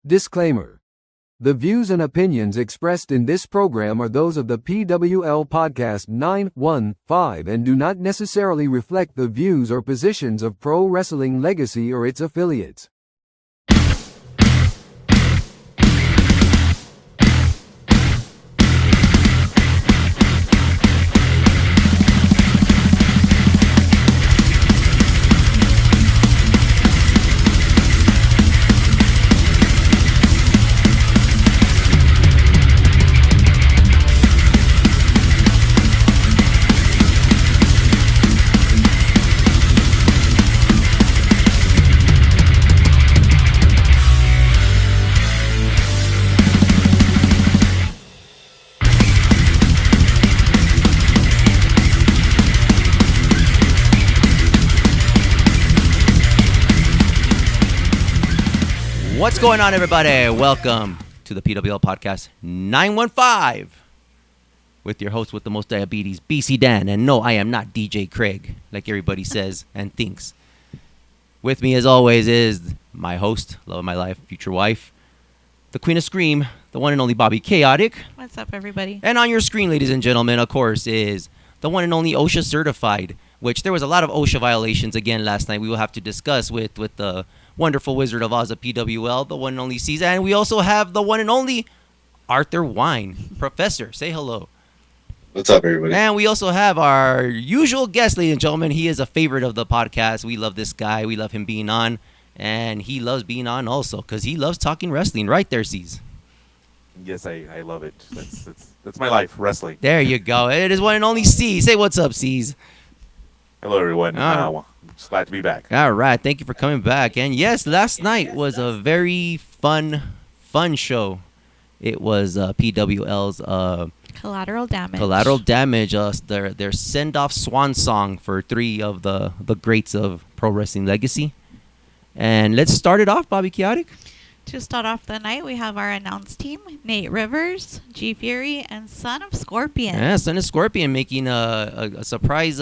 Disclaimer. The views and opinions expressed in this program are those of the PWL Podcast915 and do not necessarily reflect the views or positions of Pro Wrestling Legacy or its affiliates. What's going on, everybody? Welcome to the PWL Podcast 915 with your host with the most diabetes, BC Dan. And no, I am not DJ Craig, like everybody says and thinks. With me, as always, is my host, love of my life, future wife, the Queen of Scream, the one and only Bobby Chaotic. What's up, everybody? And on your screen, ladies and gentlemen, of course, is the one and only OSHA certified, which there was a lot of OSHA violations again last night we will have to discuss with the wonderful Wizard of Oz of PWL, the one and only Ceez. And we also have the one and only Arthur Wine. Professor, say hello. What's up, everybody? And we also have our usual guest, ladies and gentlemen. He is a favorite of the podcast. We love this guy. We love him being on. And he loves being on also because he loves talking wrestling. Right there, Ceez. Yes, I love it. That's my life, wrestling. There you go. It is one and only Ceez. Say what's up, Ceez. Hello, everyone. Just glad to be back. All right. Thank you for coming back. And yes, last night was a very fun show. It was PWL's Collateral Damage. Their send-off swan song for three of the greats of Pro Wrestling Legacy. And let's start it off, Bobby Chaotic. To start off the night, we have our announce team, Nate Rivers, G Fury, and Son of Scorpion. Yeah, Son of Scorpion making a surprise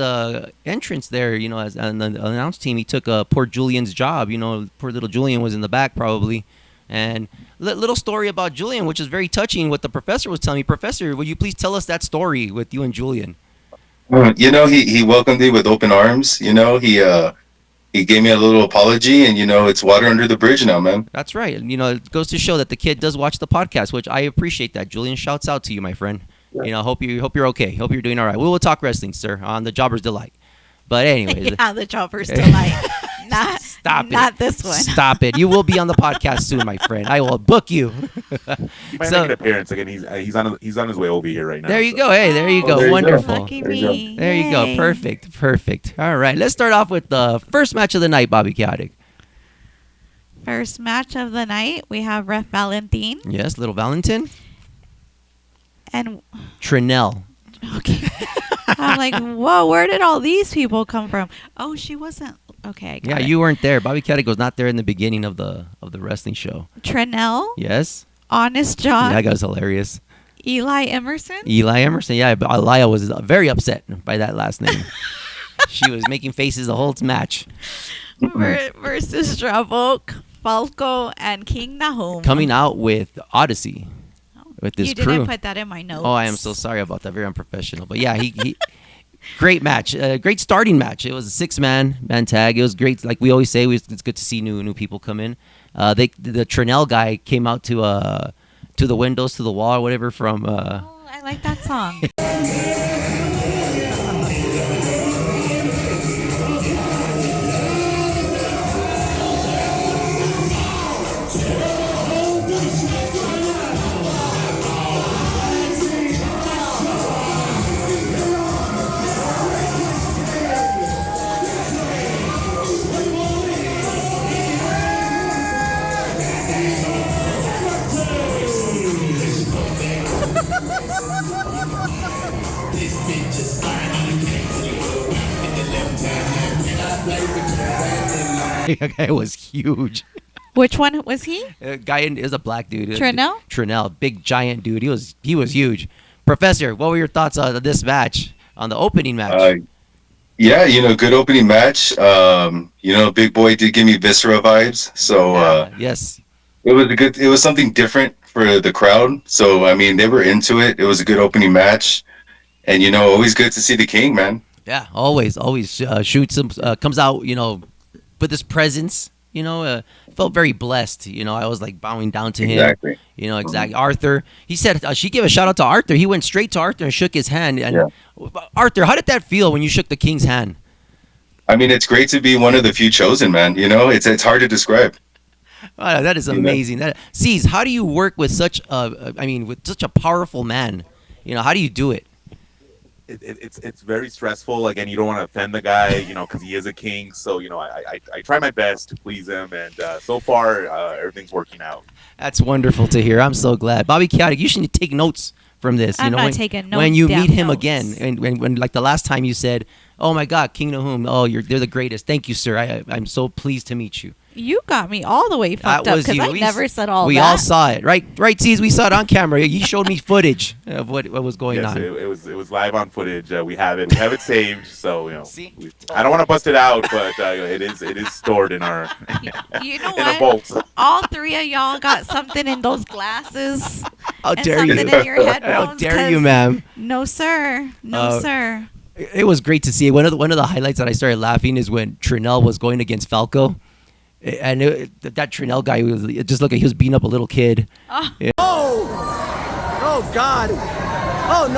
entrance there, as an announce team. He took poor Julian's job. Poor little Julian was in the back probably. And little story about Julian, which is very touching, what the professor was telling me. Professor, will you please tell us that story with you and Julian? He welcomed me with open arms. He gave me a little apology, and it's water under the bridge now, man. That's right. It goes to show that the kid does watch the podcast, which I appreciate that. Julian, shouts out to you, my friend. Yeah. Hope you're okay. Hope you're doing all right. We will talk wrestling, sir, on the Jobber's Delight. But anyways, yeah, the Jobber's Delight. Not this one. Stop it. You will be on the podcast soon, my friend. I will book you. He might make an appearance again. He's on his way over here right now. There you go. Hey, there you go. There you Wonderful. go. Lucky me. There you go. Yay. Perfect. All right. Let's start off with the first match of the night, Bobby Chaotic. First match of the night, we have Ref Valentin. Yes, little Valentin. And Trinell. okay. I'm like, whoa, where did all these people come from? Oh, she wasn't. Okay, I got Yeah, it. you weren't there. Bobby Chaotic was not there in the beginning of the wrestling show. Trinell, Yes. Honest John, That guy was hilarious. Eli Emerson. Eli Emerson. Yeah, but Elia was very upset by that last name. She was making faces the whole match. Versus Dravok, Falco, and King Nahum. Coming out with Odyssey. With this you crew. didn't put that in my notes. Oh, I am so sorry about that. Very unprofessional. But yeah, he great match. Great starting match. It was a 6-man tag. It was great. Like we always say, it's good to see new people come in. The Trinell guy came out to the windows, to the wall, or whatever from. Oh, I like that song. That guy was huge. Which one was he? Guy is a black dude. Trinell? Trinell, big giant dude. He was huge. Professor, what were your thoughts on this match, on the opening match? Yeah, good opening match. Big Boy did give me Viscera vibes. So yes. It was something different for the crowd. So I mean, they were into it. It was a good opening match, and always good to see the King, man. Yeah, always shoots him, comes out, with his presence. Felt very blessed. I was like bowing down to him. Exactly. Exactly. Arthur, he said she gave a shout out to Arthur. He went straight to Arthur and shook his hand. And Arthur, how did that feel when you shook the King's hand? I mean, it's great to be one of the few chosen, man. It's hard to describe. Oh, that is amazing. Ceez, how do you work with such a powerful man? How do you do it? It's very stressful. Again, you don't want to offend the guy, because he is a king. So, I try my best to please him, and so far, everything's working out. That's wonderful to hear. I'm so glad. Bobby Chaotic, you should take notes from this. I'm not taking notes. When you meet him notes. again, and when like the last time you said, "Oh my God, King Nahum, they're the greatest. Thank you, sir. I'm so pleased to meet you." You got me all the way fucked up because I never said all that. We all saw it, right? Right, Ceez? We saw it on camera. You showed me footage of what was going on. It was live on footage. We have it saved. So See? I don't want to bust it out, but it is stored in our You know in what? a vault. All three of y'all got something in those glasses. How and dare you? something in your headphones. How dare you, ma'am? No, sir. No, sir. It was great to see. One of the highlights that I started laughing is when Trinell was going against Falco. And that Trinell guy was just looking. He was beating up a little kid. Oh. Yeah. Oh God! Oh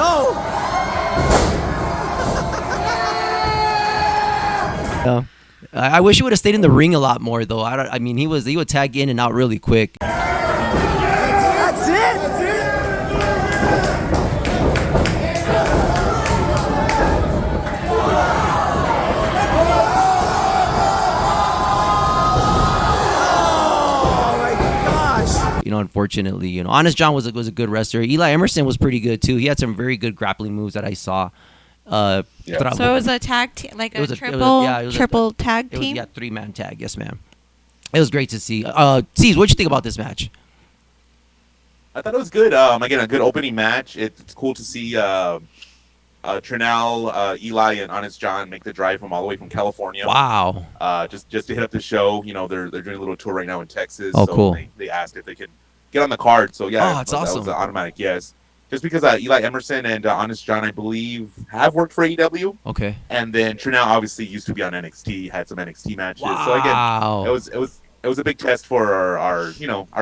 no! I wish he would have stayed in the ring a lot more, though. He would tag in and out really quick. That's it. Unfortunately, Honest John was a good wrestler. Eli Emerson was pretty good too. He had some very good grappling moves that I saw. So it was a tag team, triple tag team. 3-man tag. Yes, ma'am. It was great to see. Ceez, what'd you think about this match? I thought it was good. Again, a good opening match. It's cool to see Trinell, Eli, and Honest John make the drive from all the way from California. Wow. Just to hit up the show. They're doing a little tour right now in Texas. Oh, so cool. They asked if they could get on the card. So yeah, that's awesome. That was an automatic yes. Just because Eli Emerson and Honest John, I believe, have worked for AEW. Okay. And then Trinell obviously used to be on NXT, had some NXT matches. Wow. So again, it was a big test for our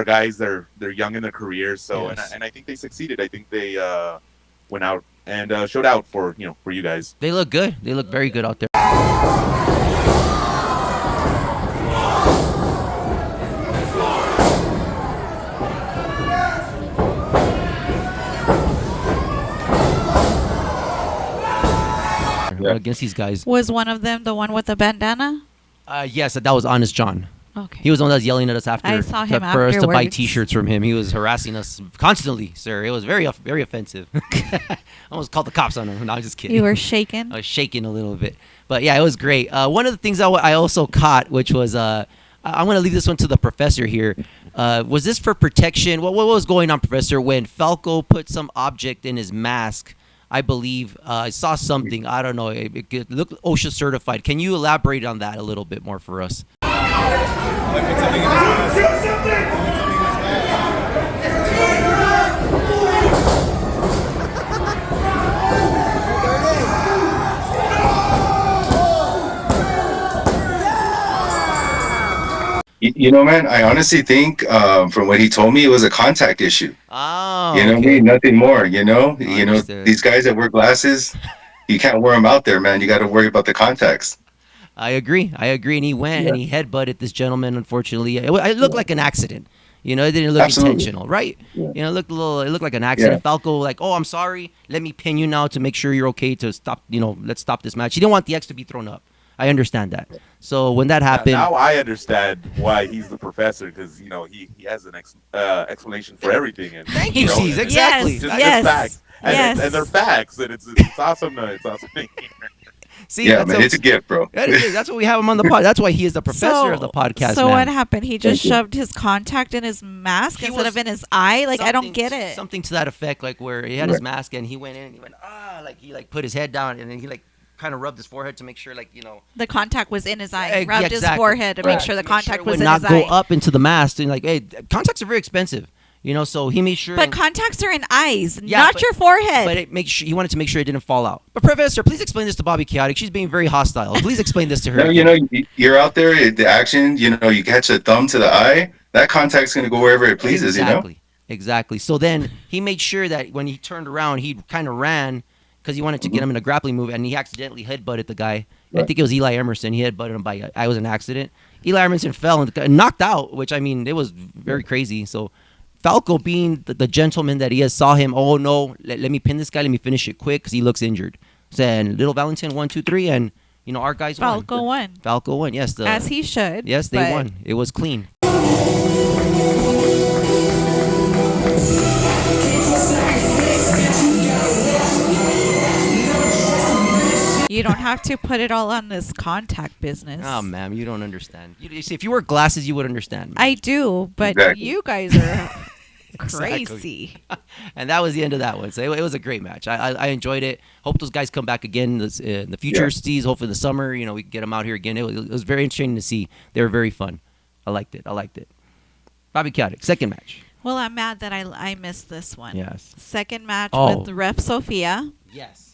guys. They're young in their careers. So Yes. and I think they succeeded. I think they went out and showed out for you guys. They look good. They look very good out there. Against these guys. Was one of them the one with the bandana? Yes, that was Honest John. Okay. He was the one that was yelling at us after. I saw him for us to buy afterwards. T-shirts from him. He was harassing us constantly, sir. It was very offensive. I almost called the cops on him. No, I'm just kidding. You were shaking? I was shaking a little bit. But yeah, it was great. One of the things I also caught, which was, I'm going to leave this one to the professor here. Was this for protection? What was going on, Professor, when Falco put some object in his mask? I believe I saw something. I don't know. It looked OSHA certified. Can you elaborate on that a little bit more for us? Man, I honestly think from what he told me, it was a contact issue. Oh, what I mean? Nothing more. Understood. These guys that wear glasses, you can't wear them out there, man. You got to worry about the contacts. I agree. And he went and he headbutted this gentleman. Unfortunately, it looked like an accident. It didn't look intentional, right? Yeah. It looked like an accident. Yeah. Falco, like, oh, I'm sorry. Let me pin you now to make sure you're okay to stop. Let's stop this match. He didn't want the X to be thrown up. I understand that. So when that happened, now I understand why he's the professor, because he has an explanation for everything. And thank you, Ceez. Exactly. Just Yes. facts, and they're facts, and it's awesome. It's awesome. See, Yeah, man, it's a gift, bro. That's what we have him on the pod. That's why he is the professor of the podcast. So man. what happened? He just shoved his contact in his mask instead of in his eye? Like, I don't get it. Something to that effect, like where he had his mask and he went in and he went, like he put his head down and then he kind of rubbed his forehead to make sure, like, the contact was in his eye. Yeah, Rubbed his exactly. forehead to Right. make sure the contact was would in not his go eye. up into the mask. And like, hey, contacts are very expensive, so he made sure. But contacts are in eyes, Yeah, not but- your forehead. But he wanted to make sure it didn't fall out. But Professor, please explain this to Bobby Chaotic. She's being very hostile. Please explain this to her. No, you're out there, the action, you catch a thumb to the eye, that contact's going to go wherever it pleases, Exactly. So then he made sure that when he turned around, he kind of ran because he wanted to get him in a grappling move, and he accidentally headbutted the guy. Right. I think it was Eli Emerson. He headbutted him by, it was an accident. Eli Emerson fell and knocked out, which, I mean, it was very crazy. So Falco, being the gentleman that he is, saw him, oh no, let me pin this guy, let me finish it quick because he looks injured. So, and Little Valentin 1, 2, 3, and our guys Falco won. Falco won, yes. As he should. Yes, they but won. It was clean. You don't have to put it all on this contact business. Oh, ma'am, you don't understand. You see, if you wear glasses, you would understand. I do, but Exactly. you guys are Exactly. crazy. And that was the end of that one. So it was a great match. I enjoyed it. Hope those guys come back again in the future. Yeah. Ceez, hopefully in the summer, we can get them out here again. It was very interesting to see. They were very fun. I liked it. Bobby Chaotic, second match. Well, I'm mad that I missed this one. Yes. Second match Oh. with Ref Sophia. Yes.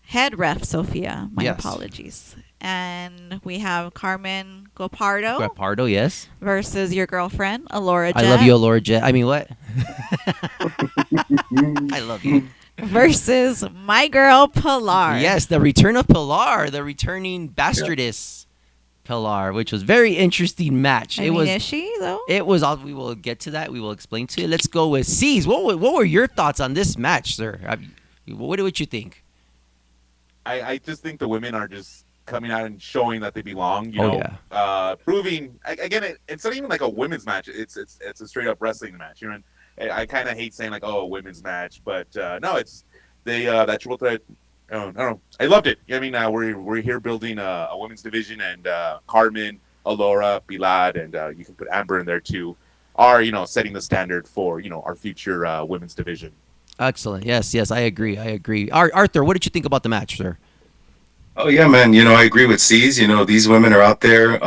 Head Ref Sophia. My Yes. apologies. And we have Carmen Gopardo Guapardo, yes. versus your girlfriend, Alora I Jet. love you, Laura Jet. I mean, what? I love you. Versus my girl, Pilar. Yes, the return of Pilar, the returning bastardess Pilar, which was very interesting match. I mean, is she, though? It was. We will get to that. We will explain to you. Let's go with Ceez. What were your thoughts on this match, sir? What you think? I just think the women are just coming out and showing that they belong. Proving again, it's not even like a women's match. It's a straight up wrestling match. And I kind of hate saying like, oh, a women's match, but no, it's that triple threat. I don't know. I loved it. I mean, we're here building a women's division, and Carmen, Alora, Bilad, and you can put Amber in there too, are setting the standard for our future women's division. Excellent. Yes, I agree. Arthur, what did you think about the match, sir? Oh yeah, man. I agree with Ceez. These women are out there.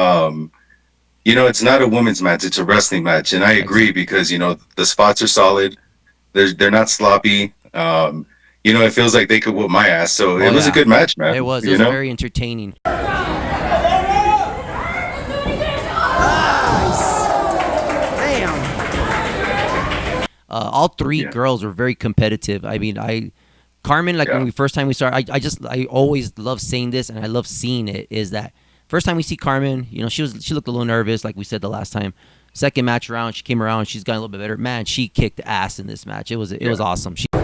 It's not a women's match; it's a wrestling match, and I agree because the spots are solid. They're not sloppy. It feels like they could whoop my ass. So it was a good match, man. It was. It was very entertaining. All three girls were very competitive. I mean, Carmen, when we first time we started, I always love saying this, and I love seeing it, is that first time we see Carmen, she looked a little nervous, like we said the last time. Second match around, she came around, she's gotten a little bit better. Man, she kicked ass in this match. It was awesome. Damn!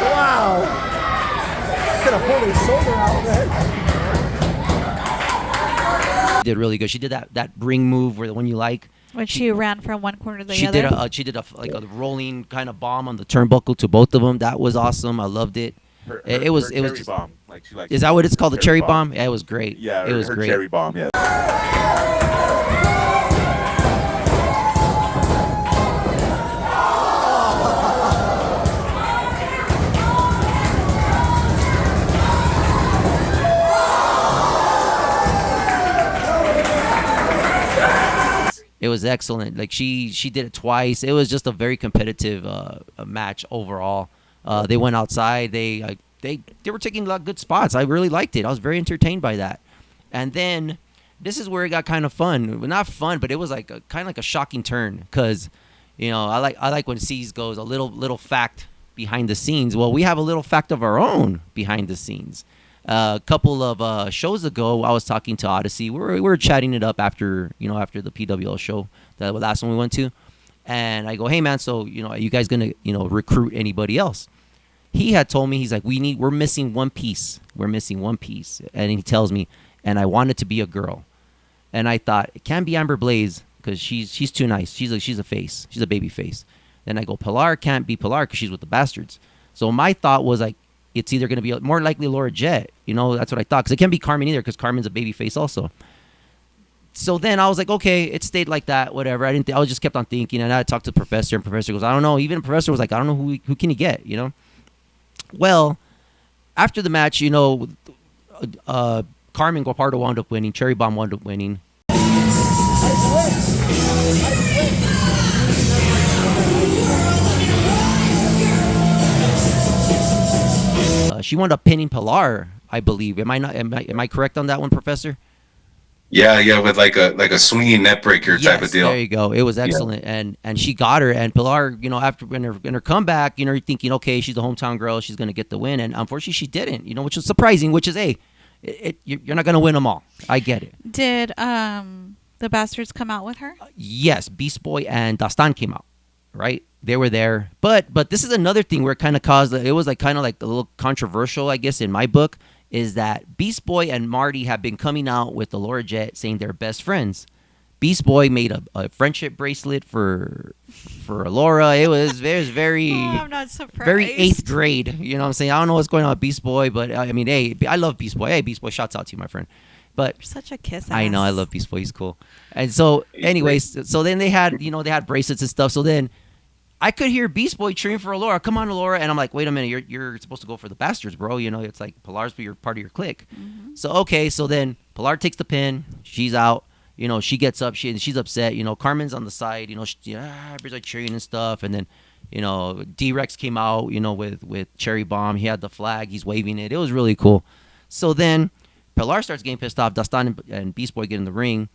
Wow! Could have pulled his shoulder out, man. Did really good. She did that ring move where the one you like. When she ran from one corner to the She other. did a rolling kind of bomb on the turnbuckle to both of them. That was awesome. I loved it. It was cherry bomb. Like she likes. Is that what it's called? The cherry bomb? Yeah, it was great. Yeah, it was her great. cherry bomb. Yeah. It was excellent. Like she did it twice. It was just a very competitive match overall. They went outside. They were taking a lot of good spots. I really liked it. I was very entertained by that. And then this is where it got kind of fun. Well, not fun, but it was like kind of like a shocking turn because I like when Ceez goes a little fact behind the scenes. Well, we have a little fact of our own behind the scenes. A couple of shows ago, I was talking to Odyssey. We were chatting it up after the PWL show, the last one we went to, and I go, "Hey man, so are you guys gonna recruit anybody else?" He had told me, he's like, we're missing one piece. We're missing one piece, and he tells me, and I want it to be a girl, and I thought it can't be Amber Blaze because she's too nice. She's a face. She's a baby face. Then I go, Pilar can't be Pilar because she's with the bastards. So my thought was like, it's either going to be more likely Laura Jet. That's what I thought. Because it can't be Carmen either because Carmen's a baby face also. So then I was like, okay, it stayed like that, whatever. I just kept on thinking. And I talked to the professor, and professor goes, I don't know. Even the professor was like, I don't know who can he get, Well, after the match, Carmen Guapardo wound up winning. Cherry Bomb wound up winning. She wound up pinning Pilar, I believe. Am I correct on that one, Professor? Yeah, with like a swinging neck breaker type of deal. There you go. It was excellent, and she got her. And Pilar, after in her comeback, you're thinking, okay, she's the hometown girl, she's gonna get the win, and unfortunately, she didn't. Which was surprising. Which is, you're not gonna win them all. I get it. Did the Bastards come out with her? Yes, Beast Boy and Dastan came out. Right, they were there, but this is another thing where it kind of caused. It was kind of a little controversial, I guess, in my book. Is that Beast Boy and Marty have been coming out with Laura Jet saying they're best friends. Beast Boy made a friendship bracelet for Laura. It was very I'm not surprised. Very 8th grade. You know what I'm saying? I don't know what's going on with Beast Boy, but I mean, hey, I love Beast Boy. Hey, Beast Boy, shouts out to you, my friend. But you're such a kiss ass. I know, I love Beast Boy. He's cool. And so, anyways, so then they had bracelets and stuff. So then I could hear Beast Boy cheering for Laura. Come on, Laura. And I'm like, wait a minute, you're supposed to go for the Bastards, bro. It's like Pilar's part of your clique. Mm-hmm. So, okay, so then Pilar takes the pin. She's out. She gets up. She's upset. Carmen's on the side. Everybody's like cheering and stuff. And then, D-Rex came out, with Cherry Bomb. He had the flag. He's waving it. It was really cool. So then Pilar starts getting pissed off. Dastan and Beast Boy get in the ring.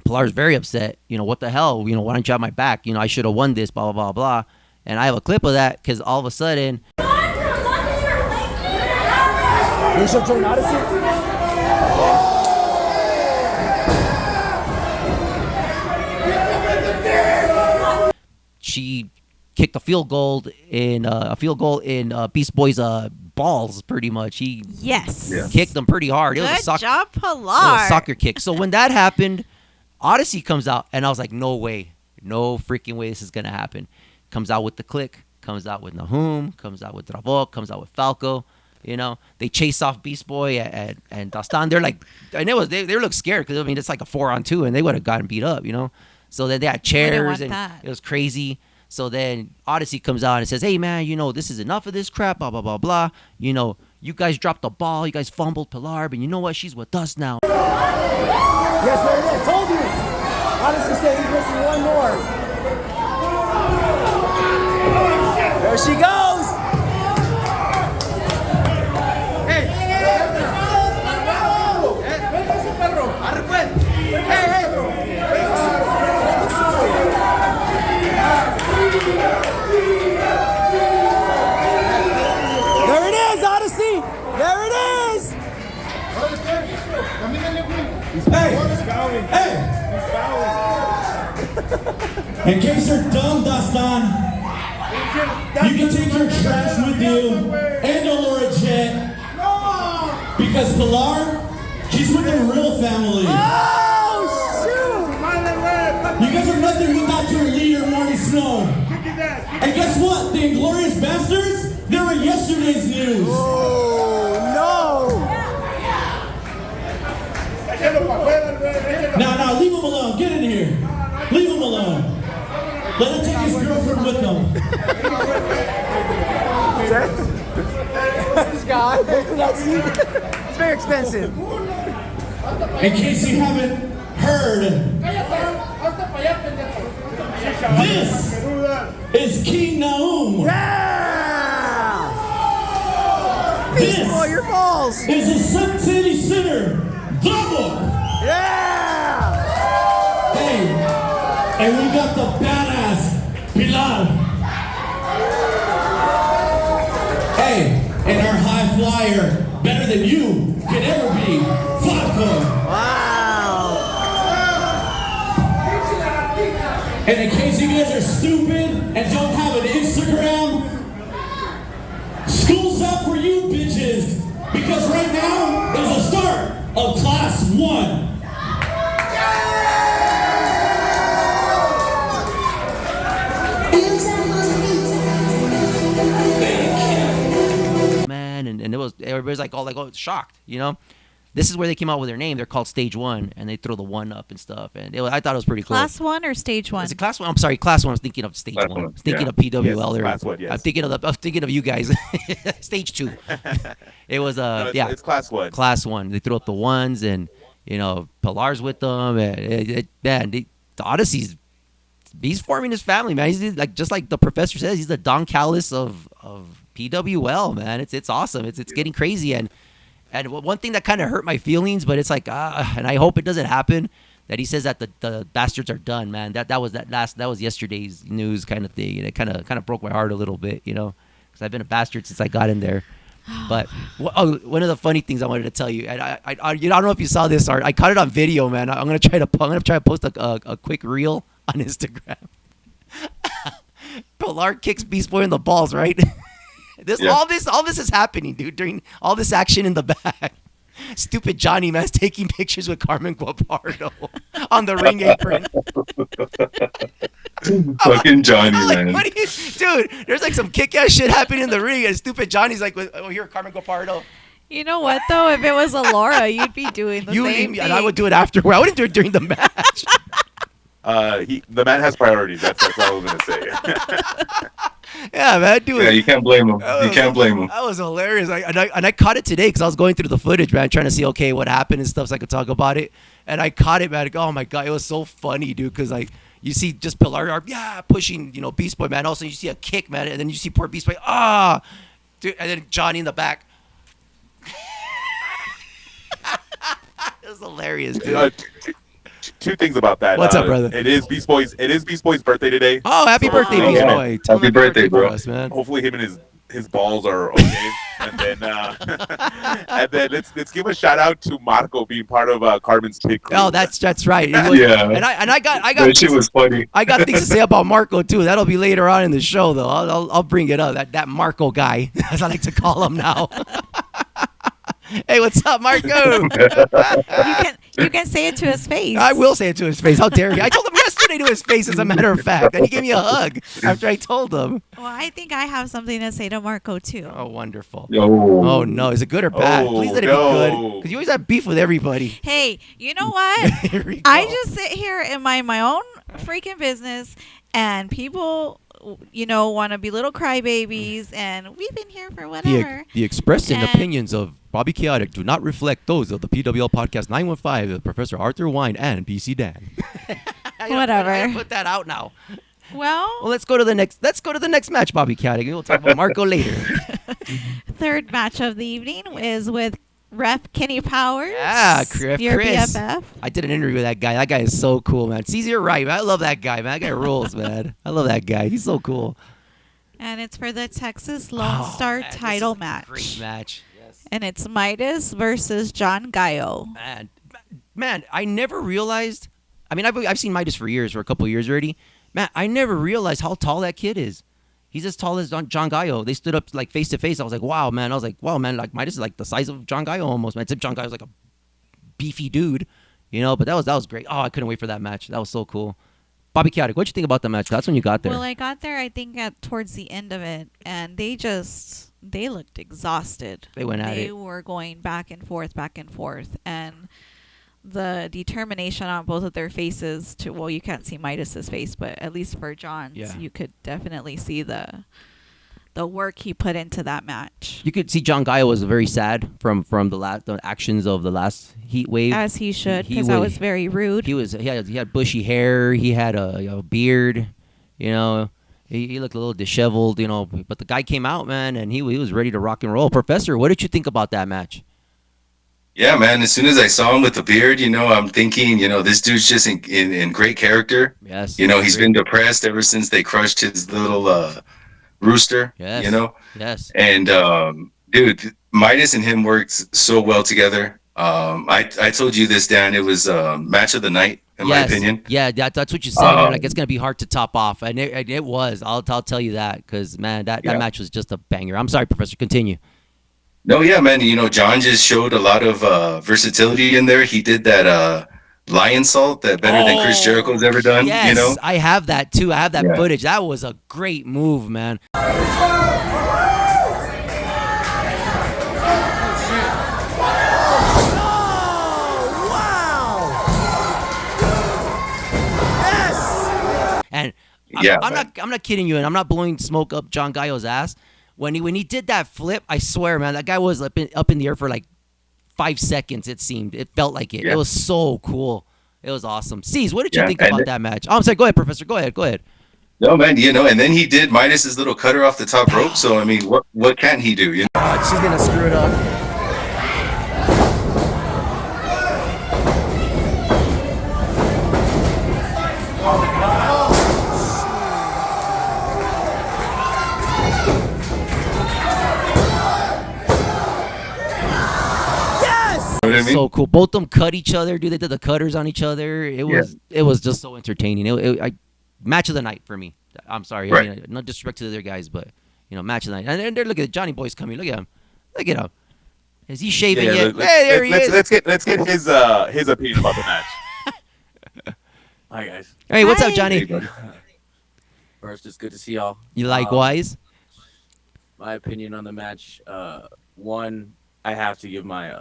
Pilar's very upset. What the hell? Why don't you have my back? I should have won this, blah, blah, blah, blah. And I have a clip of that because all of a sudden. You should join Odyssey? She kicked a field goal in Beast Boy's balls, pretty much. He kicked them pretty hard. Good it was a job, Pilar. It was a soccer kick. So when that happened, Odyssey comes out, and I was like, no way. No freaking way this is going to happen. Comes out with the clique, comes out with Nahum, comes out with Dravok, comes out with Falco. They chase off Beast Boy and Dastan. They're like, and they look scared because, it's like a 4-on-2, and they would have gotten beat up, So then they had chairs, and it was crazy. So then Odyssey comes out and says, hey, man, this is enough of this crap, blah, blah, blah, blah. You guys dropped the ball. You guys fumbled Pilar, but you know what? She's with us now. Yes, I told you. Odyssey said he's missing one more. There she goes. There it is, Odyssey. There it is. Hey! In case you're dumb, Dastan, you can take your trash with you and a Laura Jet. Because Pilar, she's with the real family. Oh, shoot! You guys are nothing without your leader, Marty Snow. And guess what? The Inglorious Bastards, they were yesterday's news. Oh, no! Now, leave him alone. Get in here. Leave him alone. Let him take his girlfriend with him. This guy, it's very expensive. In case you haven't heard, this is King Nahum. Yeah! This Beast Boy, your balls! is a Sun City Center double. Yeah! Hey, and we got the badass Pilar. Hey, and our high flyer, better than you could ever be, Falco. Wow! And in case you guys are stupid and don't have an Instagram, school's out for you bitches. Because right now is the start of Class 1. Man, and it was everybody's like all shocked, this is where they came out with their name. They're called Stage 1, and they throw the 1 up and stuff. And I thought it was pretty cool. Class 1 or Stage 1? Is it Class 1? I'm sorry, Class 1. I was thinking of Stage 1. I was thinking of PWL. Yes, Class 1, yes. I'm thinking of you guys. Stage 2. It was it's Class 1. Class 1. They threw up the 1s, and Pilar's with them. And the Odyssey's. He's forming his family, man. He's like, just like the professor says, he's the Don Callis of PWL, man. It's awesome. It's getting crazy, and one thing that kind of hurt my feelings, but it's like, and I hope it doesn't happen, that he says that the bastards are done, man. That was yesterday's news kind of thing, and it kind of broke my heart a little bit, because I've been a bastard since I got in there. But one of the funny things I wanted to tell you, and I don't know if you saw this, Art. I caught it on video, man. I'm gonna try to post a quick reel on Instagram. Pilar kicks Beast Boy in the balls, right? All this is happening, dude, during all this action in the back. Stupid Johnny, man's taking pictures with Carmen Guapardo on the ring apron. Fucking Johnny, man. Dude, there's like some kick-ass shit happening in the ring, and stupid Johnny's like, here, Carmen Guapardo. You know what, though? If it was Laura, you'd be doing the same thing. And I would do it afterward. I wouldn't do it during the match. The man has priorities. That's all I'm gonna say. Yeah, man, do it. Yeah, you can't blame him. That was hilarious. I caught it today because I was going through the footage, man, trying to see what happened and stuff, so I could talk about it. And I caught it, man. Oh my god, it was so funny, dude. Because you see just Pilar, pushing, Beast Boy, man. Also, you see a kick, man, and then you see poor Beast Boy, dude, and then Johnny in the back. It was hilarious, dude. Two things about that. What's up, brother? It is Beast Boy's birthday today. Oh, happy birthday, Beast Boy! Happy birthday, bro. Us, man. Hopefully, him and his balls are okay. and then let's give a shout out to Marco being part of Carmen's pit crew. Oh, that's right. Yeah. And I got that shit was funny. I got things to say about Marco too. That'll be later on in the show, though. I'll bring it up. That Marco guy, as I like to call him now. Hey, what's up, Marco? You can say it to his face. I will say it to his face. How dare you? I told him yesterday to his face, as a matter of fact. And he gave me a hug after I told him. Well, I think I have something to say to Marco, too. Oh, wonderful. Oh, no. Is it good or bad? Please let it be good. Because you always have beef with everybody. Hey, you know what? I just sit here in my own freaking business, and people... want to be little crybabies, and we've been here for whatever. The expressed opinions of Bobby Chaotic do not reflect those of the PWL Podcast 915 with Professor Arthur Wine and BC Dan. Whatever. I put that out now. Well, let's go to the next match, Bobby Chaotic. We'll talk about Marco later. Third match of the evening is with Ref Kenny Powers. Yeah, your Chris. BFF. I did an interview with that guy. That guy is so cool, man. Ceez, you're right, man. I love that guy, man. That guy rules, man. I love that guy. He's so cool. And it's for the Texas Lone Star title match. Great match. Yes. And it's Midas versus John Gallo. Man, I never realized. I mean, I've seen Midas for a couple of years already. Man, I never realized how tall that kid is. He's as tall as John Gallo. They stood up like face to face. I was like, wow, man. Like Midas is like the size of John Gallo almost, man. Except John Gallo's like a beefy dude, But that was great. Oh, I couldn't wait for that match. That was so cool. Bobby Chaotic, what'd you think about the match? That's when you got there. Well, I got there, I think, towards the end of it, and they looked exhausted. They went at it. They were going back and forth, and the determination on both of their faces you can't see Midas's face, but at least for John's, you could definitely see the work he put into that match. You could see John Gallo was very sad from the actions of the last heat wave. As he should, because I was very rude. He had bushy hair. He had a beard. He looked a little disheveled. But the guy came out, man, and he was ready to rock and roll. Professor, what did you think about that match? Yeah, man. As soon as I saw him with the beard, I'm thinking, this dude's just in great character. Yes. He's been depressed ever since they crushed his little rooster. Yes. Yes. And dude, Midas and him worked so well together. I told you this, Dan. It was match of the night, in my opinion. Yeah, that's what you said. It's gonna be hard to top off, and it was. I'll tell you that because man, that match was just a banger. I'm sorry, Professor. Continue. No, yeah, man. John just showed a lot of versatility in there. He did that lion salt that better than Chris Jericho's ever done. Yes, I have that too. I have that footage. That was a great move, man. And Yeah, I'm not kidding you, and I'm not blowing smoke up John Gallo's ass. When he did that flip, I swear, man, that guy was up in the air for like 5 seconds. It seemed. It felt like it. Yeah. It was so cool. It was awesome. Ceez, what did you Yeah, think and about that match? Oh, I'm sorry. Go ahead, Professor. Go ahead. No, man, and then he did Midas's little cutter off the top rope. So I mean, what can he do? You know? She's gonna screw it up. You know what I mean? So cool. Both of them cut each other, dude. They did the cutters on each other. It was just so entertaining. Match of the night for me. I'm sorry. Right. I mean, no disrespect to the other guys, but match of the night. And they're looking at Johnny Boy's coming. Look at him. Is he shaving yet? There he is. Let's get his opinion about the match. Hi guys. Hey, what's up, Johnny? First, it's good to see y'all. You likewise? My opinion on the match. One, I have to give my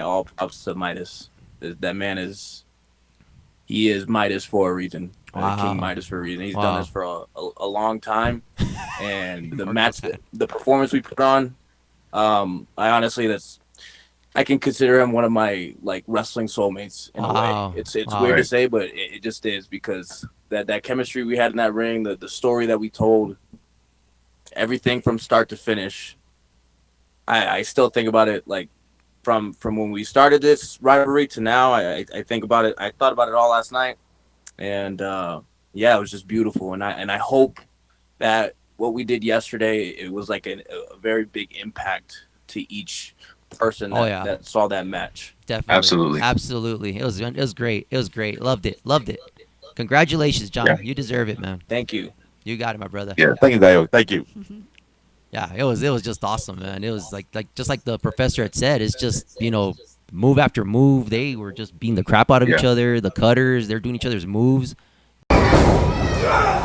all props to Midas. That man is Midas for a reason. Wow. King Midas for a reason. He's Wow. done this for a long time, and the match, the performance we put on, I honestly I can consider him one of my wrestling soulmates in a way. It's Wow. weird to say, but it just is, because that chemistry we had in that ring, the story that we told, everything from start to finish. I still think about it from when we started this rivalry to now. I think about it. I thought about it all last night, and it was just beautiful. And I hope that what we did yesterday, it was like a very big impact to each person that saw that match. Definitely. Absolutely. It was great. It was great. Loved it. Congratulations, John. Yeah. You deserve it, man. Thank you. You got it, my brother. Yeah. Thank you, Dio. Thank you. Yeah, it was just awesome, man. It was like just like the professor had said, it's just, move after move. They were just beating the crap out of each other. The cutters, they're doing each other's moves. Yes!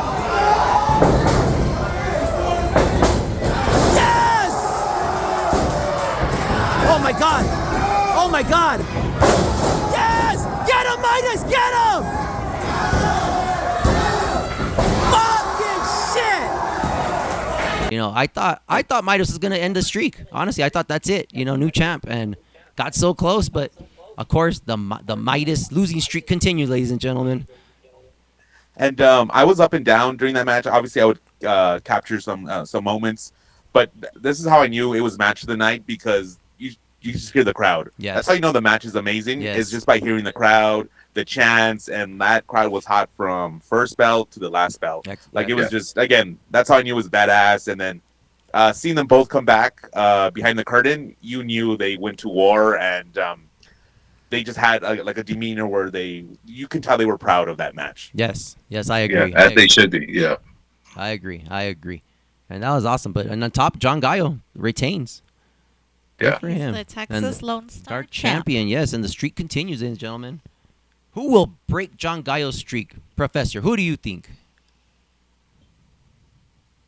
Oh my god! Oh my god! Yes! Get him, Midas! Get him! Fucking shit! I thought Midas was gonna end the streak. Honestly, I thought that's it. New champ, and got so close, but of course the Midas losing streak continues, ladies and gentlemen. And I was up and down during that match. Obviously, I would capture some moments, but this is how I knew it was match of the night, because you just hear the crowd. Yes. That's how you know the match is amazing. Yes. Is just by hearing the crowd, the chants, and that crowd was hot from first bell to the last bell. It was just, again, that's how I knew it was badass. And then seeing them both come back behind the curtain, you knew they went to war, and they just had a demeanor where you can tell they were proud of that match. Yes, I agree. Yeah, as they should be. Yeah. I agree. And that was awesome. But on top, John Gallo retains. Good for him. The Texas Lone Star champion, yes. And the streak continues, ladies and gentlemen. Who will break John Gallo's streak? Professor, who do you think?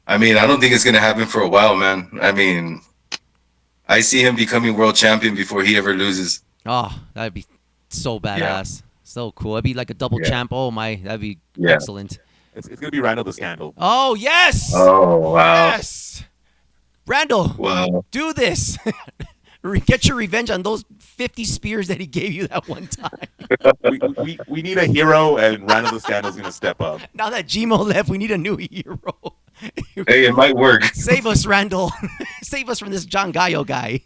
I mean, I don't think it's going to happen for a while, man. I mean, I see him becoming world champion before he ever loses. Oh, that'd be so badass. So cool. It'd be like a double champ. Oh, my. That'd be excellent. It's going to be Randall the Scandal. Oh, yes. Oh, wow. Yes. Randall, wow. Do this. Get your revenge on those 50 spears that he gave you that one time. we need a hero, and Randall the Scandal's going to step up. Now that Gmo left, we need a new hero. Hey, it might work. Save us, Randall. Save us from this John Gallo guy.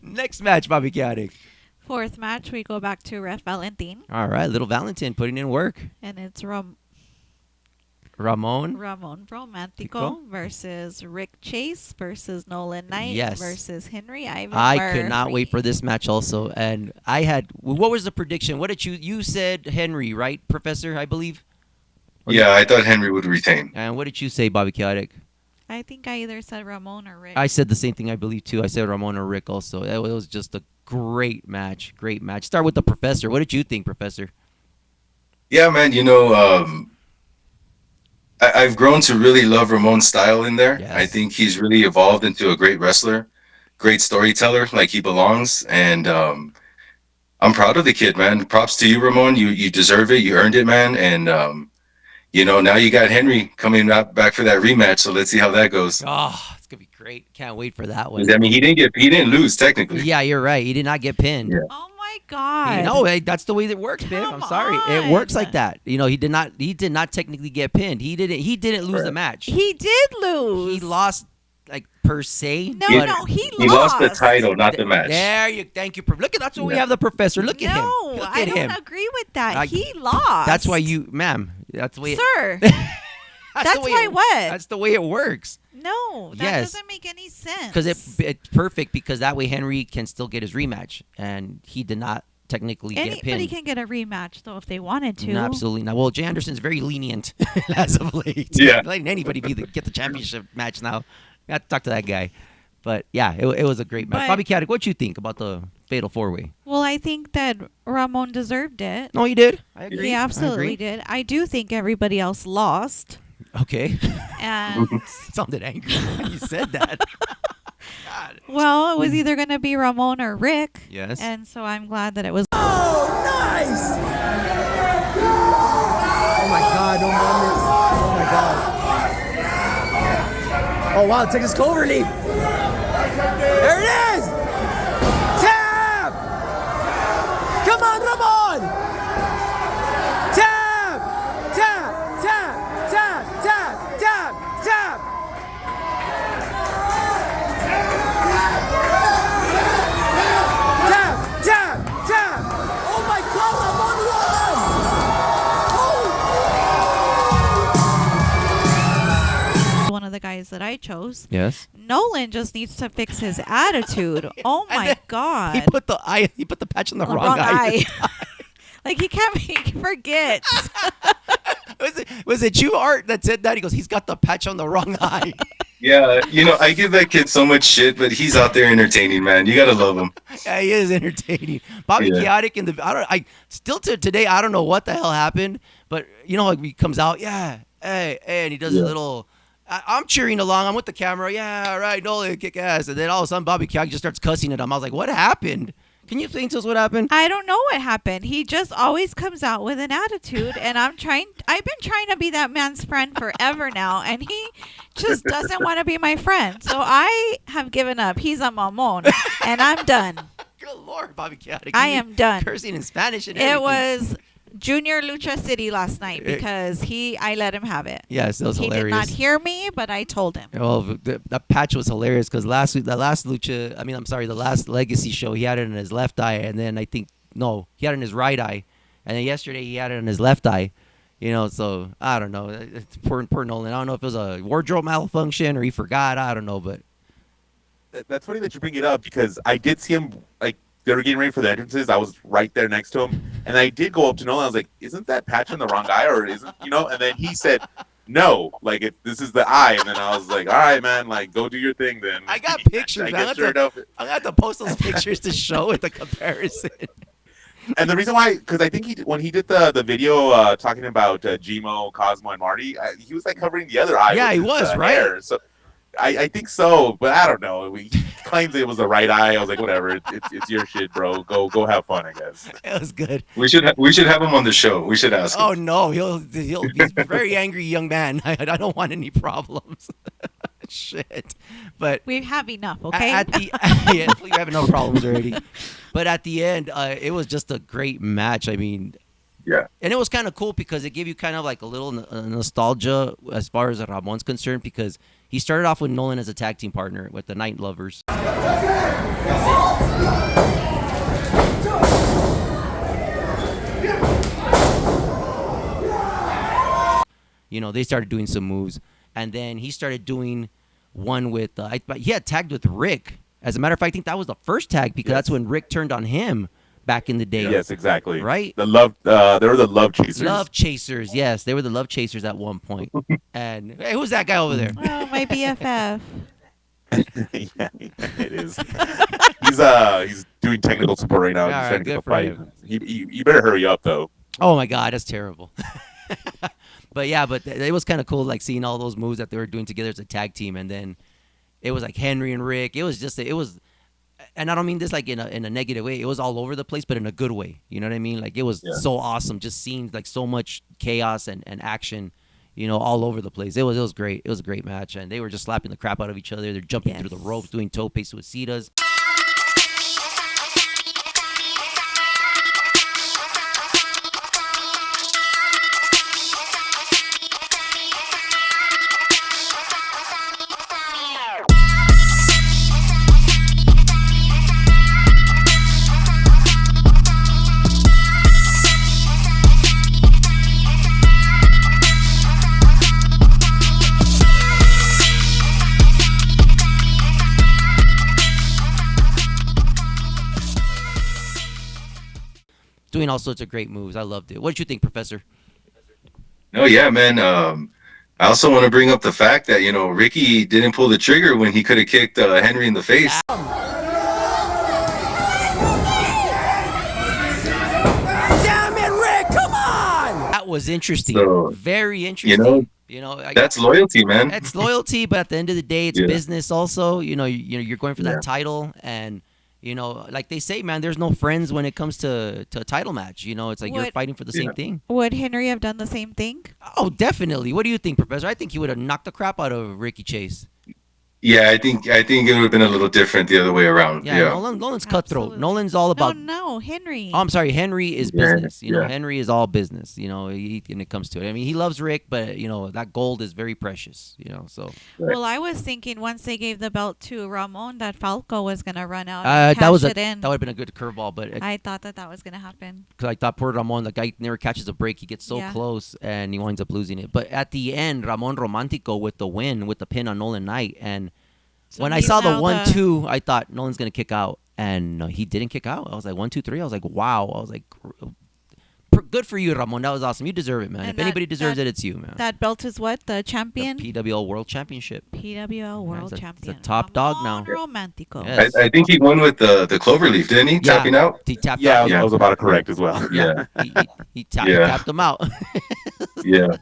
Next match, Bobby Chaotic. Fourth match, we go back to Ref Valentin. All right, little Valentin putting in work. And it's Ramon Romantico versus Rick Chase versus Nolan Knight versus Henry Ivan I Murphy. could not wait for this match also. And I had, what was the prediction? What did you said Henry, right, Professor, I believe? Yeah, I thought Henry would retain. And what did you say, Bobby Chaotic? I think I either said Ramon or Rick. I said the same thing, I believe, too. I said Ramon or Rick also. It was just a great match. Start with the Professor. What did you think, Professor? Yeah, man, I've grown to really love Ramon's style in there. Yes. I think he's really evolved into a great wrestler, great storyteller, like he belongs. And I'm I'm proud of the kid, man. Props to you, Ramon. You deserve it. You earned it, man. And now you got Henry coming back for that rematch. So let's see how that goes. Oh, it's gonna be great. Can't wait for that one. I mean, he didn't lose technically. Yeah, you're right. He did not get pinned. Yeah. Oh my God. That's the way that works, babe. I'm Come sorry. on. It works like that. He did not technically get pinned. He didn't lose the match. He did lose. He lost, like, per se. No, he He lost the title, not the match. Thank you. Look at that's why we have the professor. Look at him. No, Look I at him. don't agree with that. He lost. That's why ma'am. That's the way. Sir. That's why what? That's the way it works. No, that doesn't make any sense. Because it's perfect because that way Henry can still get his rematch, and he did not technically get pinned. Anybody can get a rematch though if they wanted to. No, absolutely not. Well, Jay Anderson's very lenient as of late. Yeah, letting anybody get the championship match now. I have to talk to that guy. But yeah, it was a great match. Bobby Caddick, what you think about the Fatal 4-Way? Well, I think that Ramon deserved it. No, he did. I agree. He absolutely did. I do think everybody else lost. Okay. And sounded angry when you said that. God. Well, it was either going to be Ramon or Rick. Yes. And so I'm glad that it was. Oh, nice! Oh my God! Don't run this! Oh my God! Oh wow! Texas Cloverleaf. There it is! Tap! Come on, Ramon! Tap! Tap! Tap! Tap! Tap! Tap! Tap! Tap! Tap! Tap! Oh my God, Ramon won! One of the guys that I chose. Yes. Nolan just needs to fix his attitude. Oh my God. He put the patch on the wrong eye. Like he forgets. Was it you, Art, that said that? He goes, he's got the patch on the wrong eye. Yeah, I give that kid so much shit, but he's out there entertaining, man. You gotta love him. Yeah, he is entertaining. Bobby Chaotic still to today, I don't know what the hell happened, but like he comes out, hey, and he does a little. I'm cheering along. I'm with the camera. Yeah, all right, Nolan, kick ass. And then all of a sudden, Bobby Chaotic just starts cussing at him. I was like, what happened? Can you explain to us what happened? I don't know what happened. He just always comes out with an attitude, and I've been trying to be that man's friend forever now, and he just doesn't want to be my friend. So I have given up. He's a mamon, and I'm done. Good Lord, Bobby Chaotic. I am done. Cursing in Spanish and everything. It was Junior Lucha City last night because I let him have it. Yes, that was hilarious. He did not hear me, but I told him. Well, the patch was hilarious because the last Legacy show, he had it in his left eye, and then he had it in his right eye, and then yesterday he had it in his left eye. So I don't know. It's poor Nolan. I don't know if it was a wardrobe malfunction or he forgot. I don't know, but that's funny that you bring it up because I did see him they were getting ready for the entrances. I was right there next to him, and I did go up to Nolan. I was like, "Isn't that patch in the wrong eye, or isn't?" And then he said, "No, this is the eye." And then I was like, "All right, man, go do your thing then." I got pictures. I got to post those pictures to show it the comparison. And the reason why, because I think when he did the video talking about Gmo, Cosmo, and Marty, he was covering the other eye. Yeah, he was right. Hair. So I think so, but I don't know. He claims it was the right eye. I was like, whatever. It's your shit, bro. Go have fun, I guess. It was good. We should have him on the show. We should ask him. Oh no, he's a very angry young man. I don't want any problems. Shit, but we have enough. Okay. We have enough problems already. But at the end, it was just a great match. I mean. Yeah. And it was kind of cool because it gave you kind of like a little nostalgia as far as Ramon's concerned because he started off with Nolan as a tag team partner with the Night Lovers. They started doing some moves. And then he started doing one with, he had tagged with Rick. As a matter of fact, I think that was the first tag because that's when Rick turned on him. Back in the day. Yes, exactly. Right? They were the Love Chasers. Love Chasers, yes. They were the Love Chasers at one point. And, hey, who's that guy over there? Oh, my BFF. Yeah, it is. He's doing technical support right now. He's trying to get the fight. You better hurry up, though. Oh, my God, that's terrible. But it was kind of cool, seeing all those moves that they were doing together as a tag team. And then it was like Henry and Rick. It was and I don't mean this like in a negative way. It was all over the place, but in a good way. You know what I mean? Like it was so awesome. Just seeing like so much chaos and action, all over the place. It was great. It was a great match, and they were just slapping the crap out of each other. They're jumping through the ropes, doing tope suicidas. Doing all sorts of great moves. I loved it. What did you think, Professor? No, yeah, man. I also want to bring up the fact that, Ricky didn't pull the trigger when he could have kicked Henry in the face. Damn it, Rick! Come on! That was interesting. So, very interesting. That's loyalty, man. That's loyalty, but at the end of the day, it's business also. You're going for that title, and like they say, man, there's no friends when it comes to a title match. It's like you're fighting for the same thing. Would Henry have done the same thing? Oh, definitely. What do you think, Professor? I think he would have knocked the crap out of Ricky Chase. Yeah, I think it would have been a little different the other way around. Yeah. Nolan's cutthroat. Nolan's all about. No, Henry. Oh, I'm sorry. Henry is business. Henry is all business. When it comes to it. I mean, he loves Rick, but that gold is very precious. So. Well, I was thinking once they gave the belt to Ramon, that Falco was gonna run out and that in. That would have been a good curveball, but I thought that was gonna happen. Because I thought poor Ramon, the guy never catches a break. He gets so close and he winds up losing it. But at the end, Ramon Romantico with the win, with the pin on Nolan Knight, and. So when I saw the 1-2, I thought Nolan's going to kick out. And no, he didn't kick out. I was like, 1, 2, 3. I was like, wow. I was like, good for you, Ramon. That was awesome. You deserve it, man. And if anybody deserves it, it's you, man. That belt is what? The champion? The PWL World Championship. PWL World Champion. It's a top dog now. Romantico. Yes. I think he won with the cloverleaf, didn't he? Tapping out? He tapped out. I was about to correct as well. Yeah. He tapped him out. Yeah.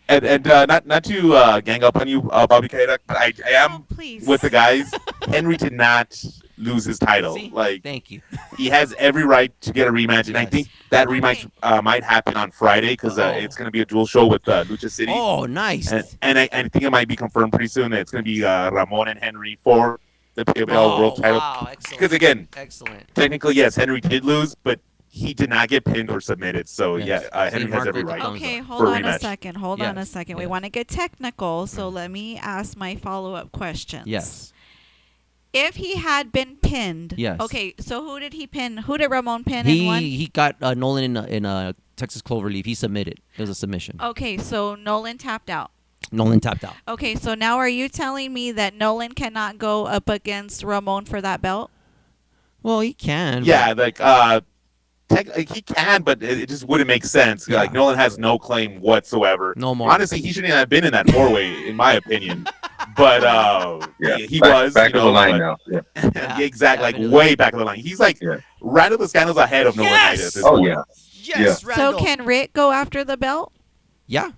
And not to gang up on you, Bobby Kadak, but I am with the guys. Henry did not lose his title. See? Thank you. He has every right to get a rematch, and I think that rematch might happen on Friday because it's going to be a dual show with Lucha City. Oh, nice. And I think it might be confirmed pretty soon that it's going to be Ramon and Henry for the PWL World title. Wow, excellent. Because again, excellent. Technically, yes, Henry did lose, but he did not get pinned or submitted. So, Henry has every right. Okay, hold on a second. We want to get technical, so let me ask my follow-up questions. Yes. If he had been pinned, okay, so who did he pin? Who did Ramon pin and won? He got Nolan in a Texas Cloverleaf. He submitted. It was a submission. Okay, so Nolan tapped out. Okay, so now are you telling me that Nolan cannot go up against Ramon for that belt? Well, he can. Yeah, he can, but it just wouldn't make sense. Like Nolan has no claim whatsoever. No more. Honestly, he shouldn't have been in that four-way, in my opinion. But he was back of the line now. Yeah. Exactly, like way back of the line. He's like Randall Scandal's ahead of Nolan Knight at this point. Yeah. Yes, Randall. So can Rick go after the belt? Yeah.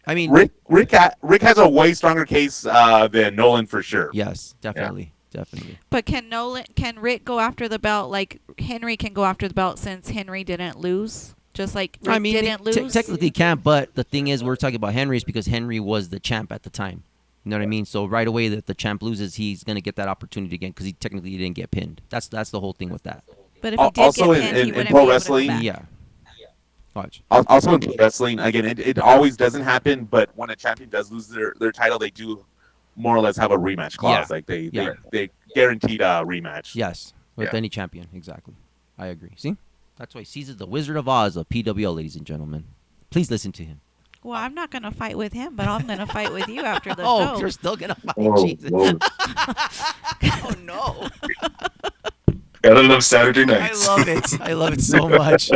I mean, Rick has a way stronger case than Nolan for sure. Yes, definitely. Yeah. Definitely. But can Rick go after the belt like Henry can go after the belt since Henry didn't lose? Just like Rick didn't lose? Technically can't, but the thing is we're talking about Henry's because Henry was the champ at the time. You know what I mean? So right away that the champ loses, he's going to get that opportunity again because he technically didn't get pinned. That's the whole thing with that. But if he did also get pinned, he wouldn't pro be wrestling, able to yeah. Watch. Also in pro wrestling, again, it always doesn't happen, but when a champion does lose their title, they do more or less have a rematch clause. Yeah. Like they guaranteed a rematch. Yes, with any champion, exactly. I agree. See, that's why Ceez is the Wizard of Oz of PWL, ladies and gentlemen. Please listen to him. Well, I'm not gonna fight with him, but I'm gonna fight with you after the show. Oh, you're still gonna fight? Jesus. Oh no. Gotta love Saturday nights. I love it so much.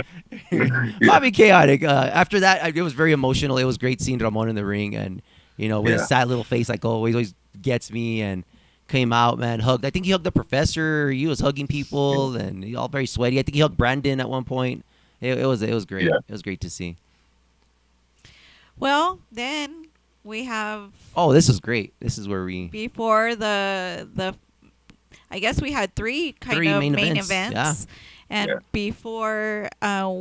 Bobby Chaotic. After that, it was very emotional. It was great seeing Ramon in the ring, and with his sad little face, like always gets me, and came out, man, hugged. I think he hugged the professor. He was hugging people, and he all very sweaty. I think he hugged Brandon at one point. It was great. Yeah. It was great to see. Well, then we have. Oh, this is great. This is where we before the I guess we had three main events. Yeah. And before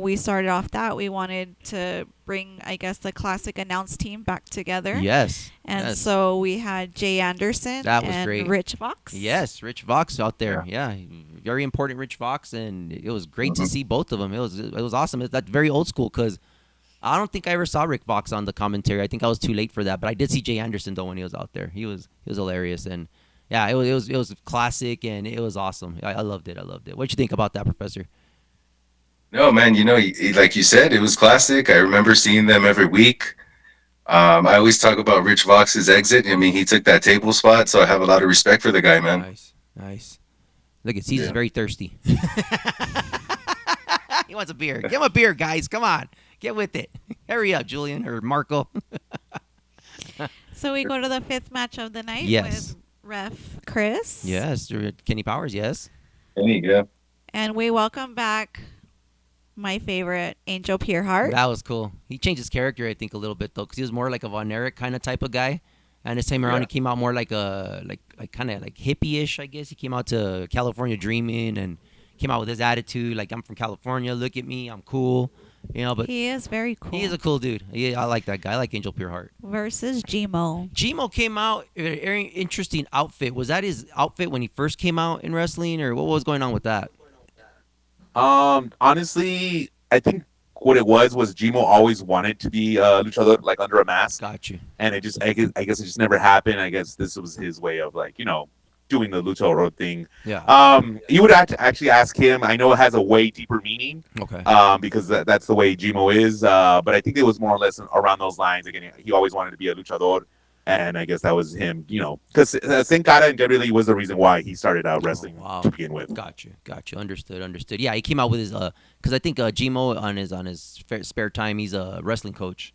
we started off that, we wanted to bring, I guess, the classic announce team back together. Yes. And so we had Jay Anderson and great. Rich Vox. Yes, Rich Vox out there. Yeah. Very important Rich Vox, and it was great to see both of them. It was awesome. That's very old school because I don't think I ever saw Rick Vox on the commentary. I think I was too late for that, but I did see Jay Anderson though when he was out there. He was hilarious, and yeah, it was classic, and it was awesome. I loved it. What'd you think about that, Professor? No, man, like you said, it was classic. I remember seeing them every week. I always talk about Rich Vox's exit. I mean, he took that table spot, so I have a lot of respect for the guy, man. Nice. Look at Ceez is very thirsty. He wants a beer. Give him a beer, guys. Come on. Get with it. Hurry up, Julian or Marco. So we go to the 5th match of the night with Ref Chris. Yes. Kenny Powers, yes. Kenny, yeah. And we welcome back my favorite, Angel Pierhart. That was cool. He changed his character, I think, a little bit, though, because he was more like a Von Erich kind of type of guy. And this time around, he came out more like a kind of hippie-ish, I guess. He came out to California Dreaming and came out with his attitude, like, I'm from California, look at me, I'm cool. But he is very cool. He is a cool dude. Yeah, I like that guy. I like Angel Pierhart. Versus Gmo. Gmo came out in a very interesting outfit. Was that his outfit when he first came out in wrestling, or what was going on with that? Honestly, I think what it was Gmo always wanted to be luchador, like under a mask. Got you. And I guess it just never happened. I guess this was his way of doing the luchador thing. Yeah. You would have to actually ask him. I know it has a way deeper meaning. Okay. Because that's the way Gmo is. But I think it was more or less around those lines. Again, he always wanted to be a luchador. And I guess that was him, because Sin Cara and WWE was the reason why he started out wrestling to begin with. Got you. Understood. Yeah, he came out with his, because I think Gmo on his spare time, he's a wrestling coach.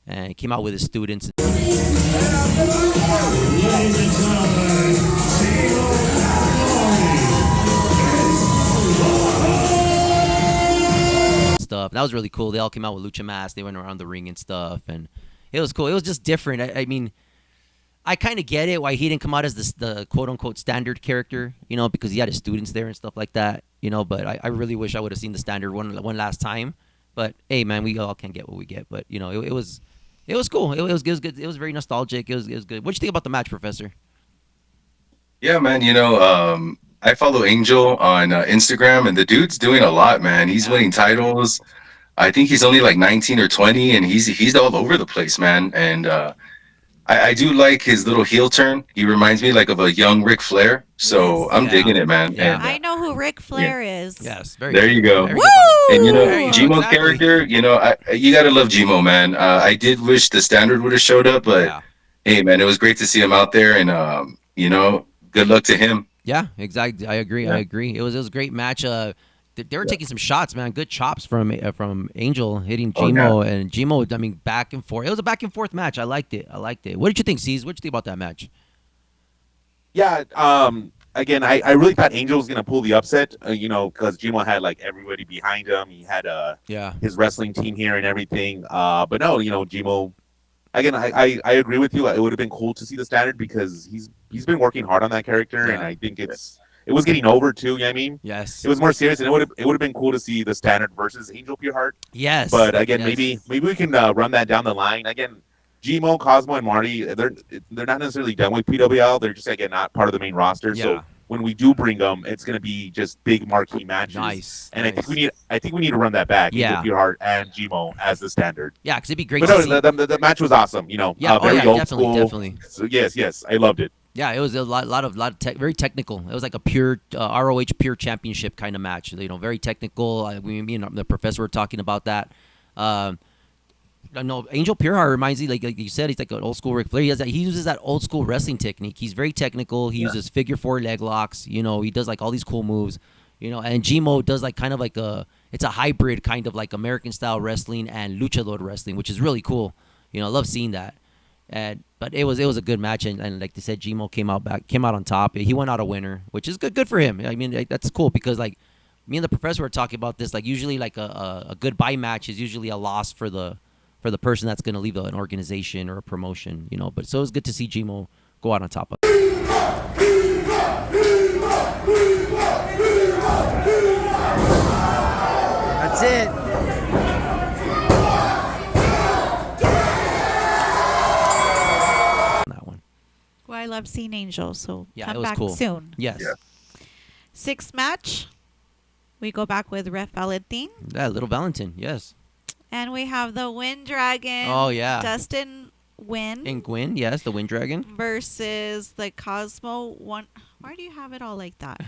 And he came out with his students. Stuff. That was really cool. They all came out with lucha masks. They went around the ring and stuff. And it was cool. It was just different. I mean, I kind of get it why he didn't come out as the quote-unquote standard character, because he had his students there and stuff like that, but I really wish I would have seen the standard one last time. But, hey, man, we all can get what we get. But, it was cool. It was good. It was very nostalgic. It was good. What do you think about the match, Professor? Yeah, man, I follow Angel on Instagram, and the dude's doing a lot, man. He's winning titles. I think he's only like 19 or 20, and he's all over the place, man. And I do like his little heel turn. He reminds me like of a young Ric Flair. So I'm digging it, man. Yeah. And, I know who Ric Flair is. Yes, very there good. you go. Woo! And Gmo's character, you gotta love Gmo, man. I did wish the standard would have showed up, but hey, man, it was great to see him out there, and good luck to him. Yeah, exactly. I agree. It was a great match. They were taking some shots, man. Good chops from Angel hitting Gmo, and Gmo. I mean, back and forth. It was a back and forth match. I liked it. What did you think, Ceez? What did you think about that match? Yeah. Again, I really thought Angel was gonna pull the upset. Because Gmo had like everybody behind him. He had his wrestling team here and everything. But no, Gmo. Again, I agree with you. It would have been cool to see the standard because he's been working hard on that character, and I think it was getting over too. You know what I mean? Yes. It was more serious, and it would have been cool to see the standard versus Angel Pierhart. Yes. But again, maybe we can run that down the line. Again, Gmo, Cosmo, and Marty, they're not necessarily done with PWL. They're just again not part of the main roster. Yeah. So when we do bring them, it's going to be just big marquee matches. Nice. And I think we need to run that back. Yeah. Angel Pierhart and Gmo as the standard. Yeah, because it'd be great But to see. the match was awesome. Very old school. Definitely. So yes, I loved it. Yeah, it was a lot of very technical. It was like a pure ROH pure championship kind of match. Very technical. Me and the professor were talking about that. No, Angel Pierhart reminds me, like you said, he's like an old school Ric Flair. He uses that old school wrestling technique. He's very technical. He uses figure four leg locks. He does like all these cool moves. And Gmo does like kind of like it's a hybrid kind of like American style wrestling and luchador wrestling, which is really cool. I love seeing that. But it was a good match, and like they said, Gmo came out on top. He went out a winner, which is good for him. I mean, that's cool because like me and the professor were talking about this. Like usually, like a goodbye match is usually a loss for the person that's going to leave an organization or a promotion. But so it was good to see Gmo go out on top of it. That's it. That one. Well, I love seeing Angel, so Yeah, come it was back cool. soon. Yes. Yeah. Sixth match, we go back with Ref Valentin. Yeah, Little Valentin. Yes. And we have the Wind Dragon. Oh, yeah. Dustin Wynn. And Gwyn, yes, the Wind Dragon. Versus the Cosmo One. Why do you have it all like that?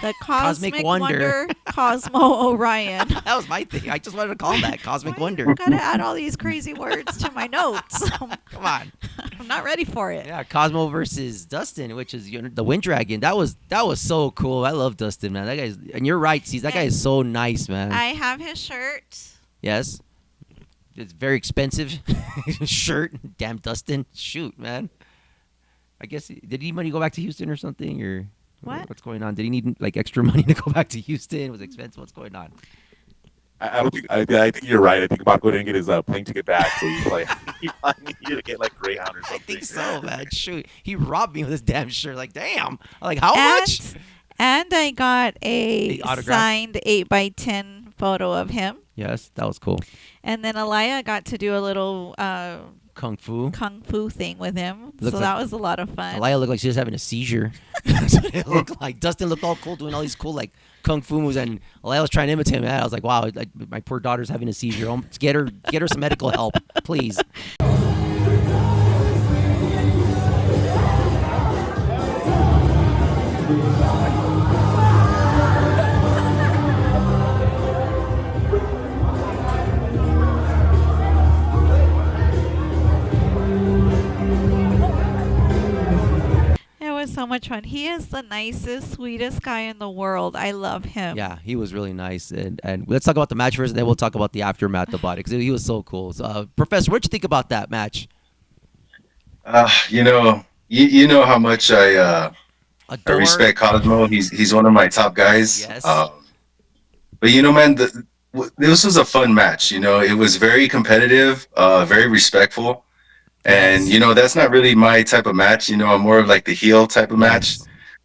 The Cosmic, Cosmic Wonder Cosmo Orion. That was my thing. I just wanted to call him that. Cosmic Why Wonder. You gotta add all these crazy words to my notes. Come on. I'm not ready for it. Yeah, Cosmo versus Dustin, which is the Wind Dragon. That was so cool. I love Dustin, man. That guy's, and you're right, Ceez. That guy is so nice, man. I have his shirt. Yes. It's very expensive shirt. Damn Dustin. Shoot, man. I guess did he money go back to Houston or something, or What? what's going on? Did he need like extra money to go back to Houston? Was it expensive? What's going on? I don't think. I think you're right. I think Marco didn't get his plane ticket back, so he like he needed to get like Greyhound or something. I think so, man. Shoot, he robbed me with his damn shirt. Like, damn. I'm like, how And- much? And I got a The autograph? signed 8x10 photo of him. Yes, that was cool. And then Aliyah got to do a little Kung Fu. kung fu thing with him. Looks So like- that was a lot of fun. Aliyah looked like she was having a seizure. That's what it looked like. Dustin looked all cool doing all these cool like kung fu moves, and Aliyah was trying to imitate him. I was like, wow, like, my poor daughter's having a seizure. Get her some medical help, please. It was so much fun. He is the nicest, sweetest guy in the world. I love him. Yeah, he was really nice. And let's talk about the match first, and then we'll talk about the aftermath about it, because he was so cool. So, Professor, what'd you think about that match? You know how much I Adore. respect Cosmo. He's one of my top guys. Yes. But man, this was a fun match. It was very competitive, very respectful. And, that's not really my type of match. I'm more of like the heel type of match.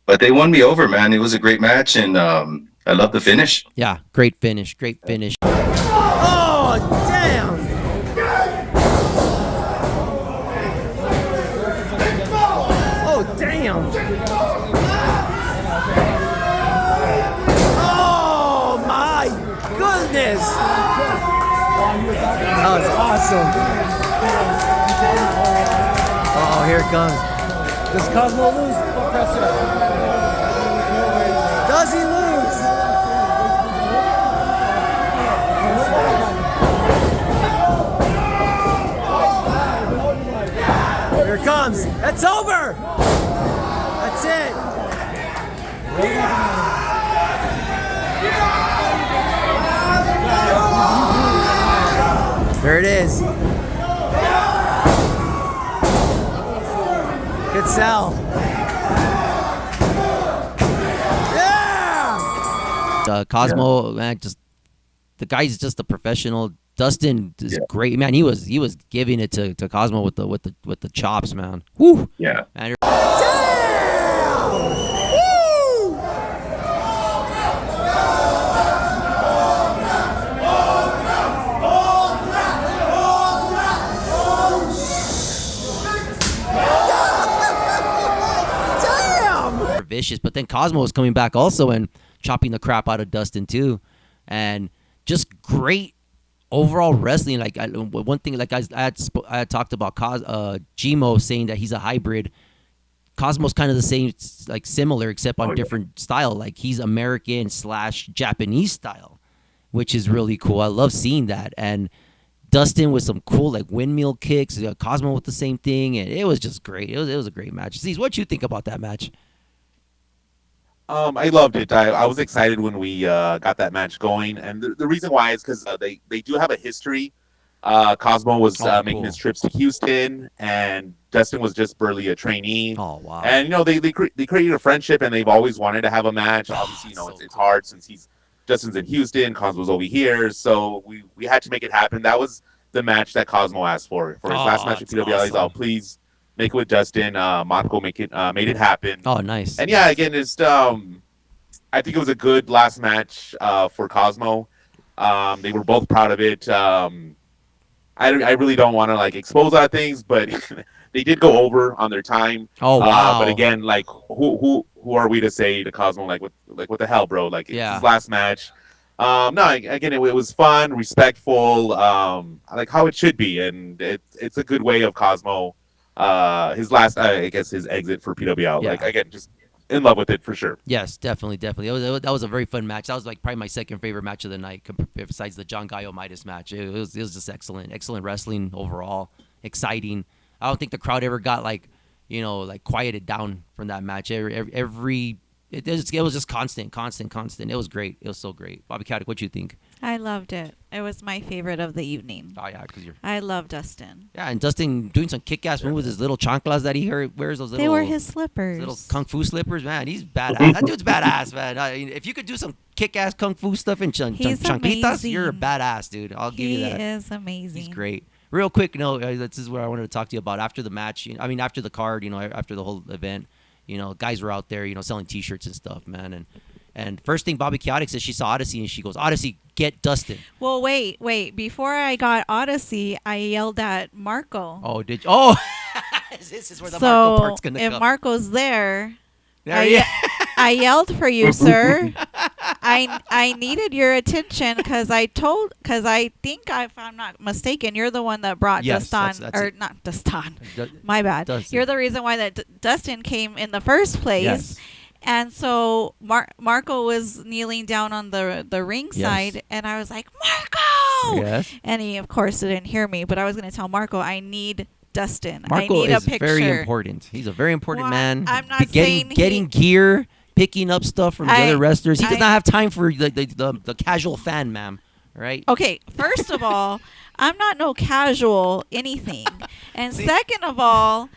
But they won me over, man. It was a great match, and I love the finish. Yeah, great finish. Great finish. Oh, damn! Oh, damn! Oh, my goodness! That was awesome. Oh, here it comes. Does Cosmo lose, Professor? Does he lose? Here it comes. It's over. That's it. There it is. Good sell. Yeah. Cosmo, man, just the guy's just a professional. Dustin is great, man. He was giving it to Cosmo with the chops, man. Woo. Yeah. Man, vicious, but then Cosmo was coming back also and chopping the crap out of Dustin too, and just great overall wrestling. Like one thing, like I had talked about Gmo saying that he's a hybrid. Cosmo's kind of the same, like similar, except on different style. Like he's American / Japanese style, which is really cool. I love seeing that. And Dustin with some cool like windmill kicks, Cosmo with the same thing, and it was just great. It was a great match. Ceez, what you think about that match? I loved it. I was excited when we got that match going, and the reason why is because they do have a history. Cosmo was making his trips to Houston, and Dustin was just barely a trainee. Oh wow! And they created a friendship, and they've always wanted to have a match. Obviously, it's hard since Dustin's in Houston, Cosmo's over here, so we had to make it happen. That was the match that Cosmo asked for his last match at PWL. He's all, please make it with Dustin. Marco made it happen. Oh, nice. And yeah, again, it's I think it was a good last match for Cosmo. They were both proud of it. I really don't want to like expose a lot of things, but they did go over on their time. Oh wow! But again, like who are we to say to Cosmo what the hell, bro? Like it's his last match. No, again, it was fun, respectful, like how it should be, and it's a good way of Cosmo. His last, I guess, his exit for PWL. Yeah. Like again, just in love with it for sure. Yes, definitely. That was a very fun match. That was like probably my second favorite match of the night, besides the John Gallo Midas match. It was just excellent wrestling overall, exciting. I don't think the crowd ever got like quieted down from that match. It was just constant. It was great. It was so great. Bobby Caddick, what you think? I loved it. It was my favorite of the evening. Oh yeah, because I love Dustin. Yeah, and Dustin doing some kick-ass moves with his little chanclas that he wears. They were his slippers. Little kung fu slippers, man. He's badass. That dude's badass, man. If you could do some kick-ass kung fu stuff in chanclitas, you're a badass, dude. I'll give you that. He is amazing. He's great. Real quick, this is what I wanted to talk to you about after the match. After the card, after the whole event, guys were out there, selling T-shirts and stuff, man. And first thing Bobby Chaotic says, she saw Odyssey and she goes, Odyssey, get Dustin. Well, wait. Before I got Odyssey, I yelled at Marco. Oh, did you? Oh, this is where the Marco part's going to come. If Marco's there I yelled for you, sir. I needed your attention because I think if I'm not mistaken, you're the one that brought Dustin, or not Dustin. My bad. Dustin. You're the reason why that Dustin came in the first place. Yes. And so Marco was kneeling down on the ring side, and I was like, Marco! Yes. And he, of course, didn't hear me, but I was going to tell Marco, I need Dustin. Marco I need is a picture. very important. He's a very important man. I'm not getting gear, picking up stuff from the other wrestlers. He does not have time for the casual fan, ma'am. Right? Okay, first of all, I'm not no casual anything. And second of all,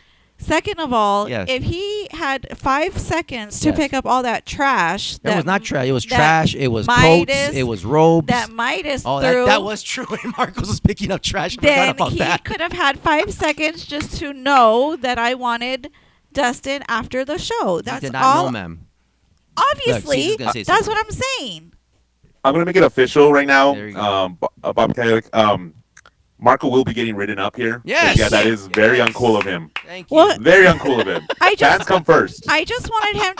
yes. if he had 5 seconds to pick up all that trash. That was not trash. It was trash. It was coats. It was robes. That Midas threw. That was true. And Marcos was picking up trash. I forgot about that. He could have had 5 seconds just to know that I wanted Dustin after the show. That's did not all. know, ma'am. Obviously, that's what I'm saying. I'm going to make it official right now. There you go. Bob Kelly, Marco will be getting ridden up here. Yes. Yeah, that is very uncool of him. Thank you. Well, very uncool of him. Fans come first. I just wanted him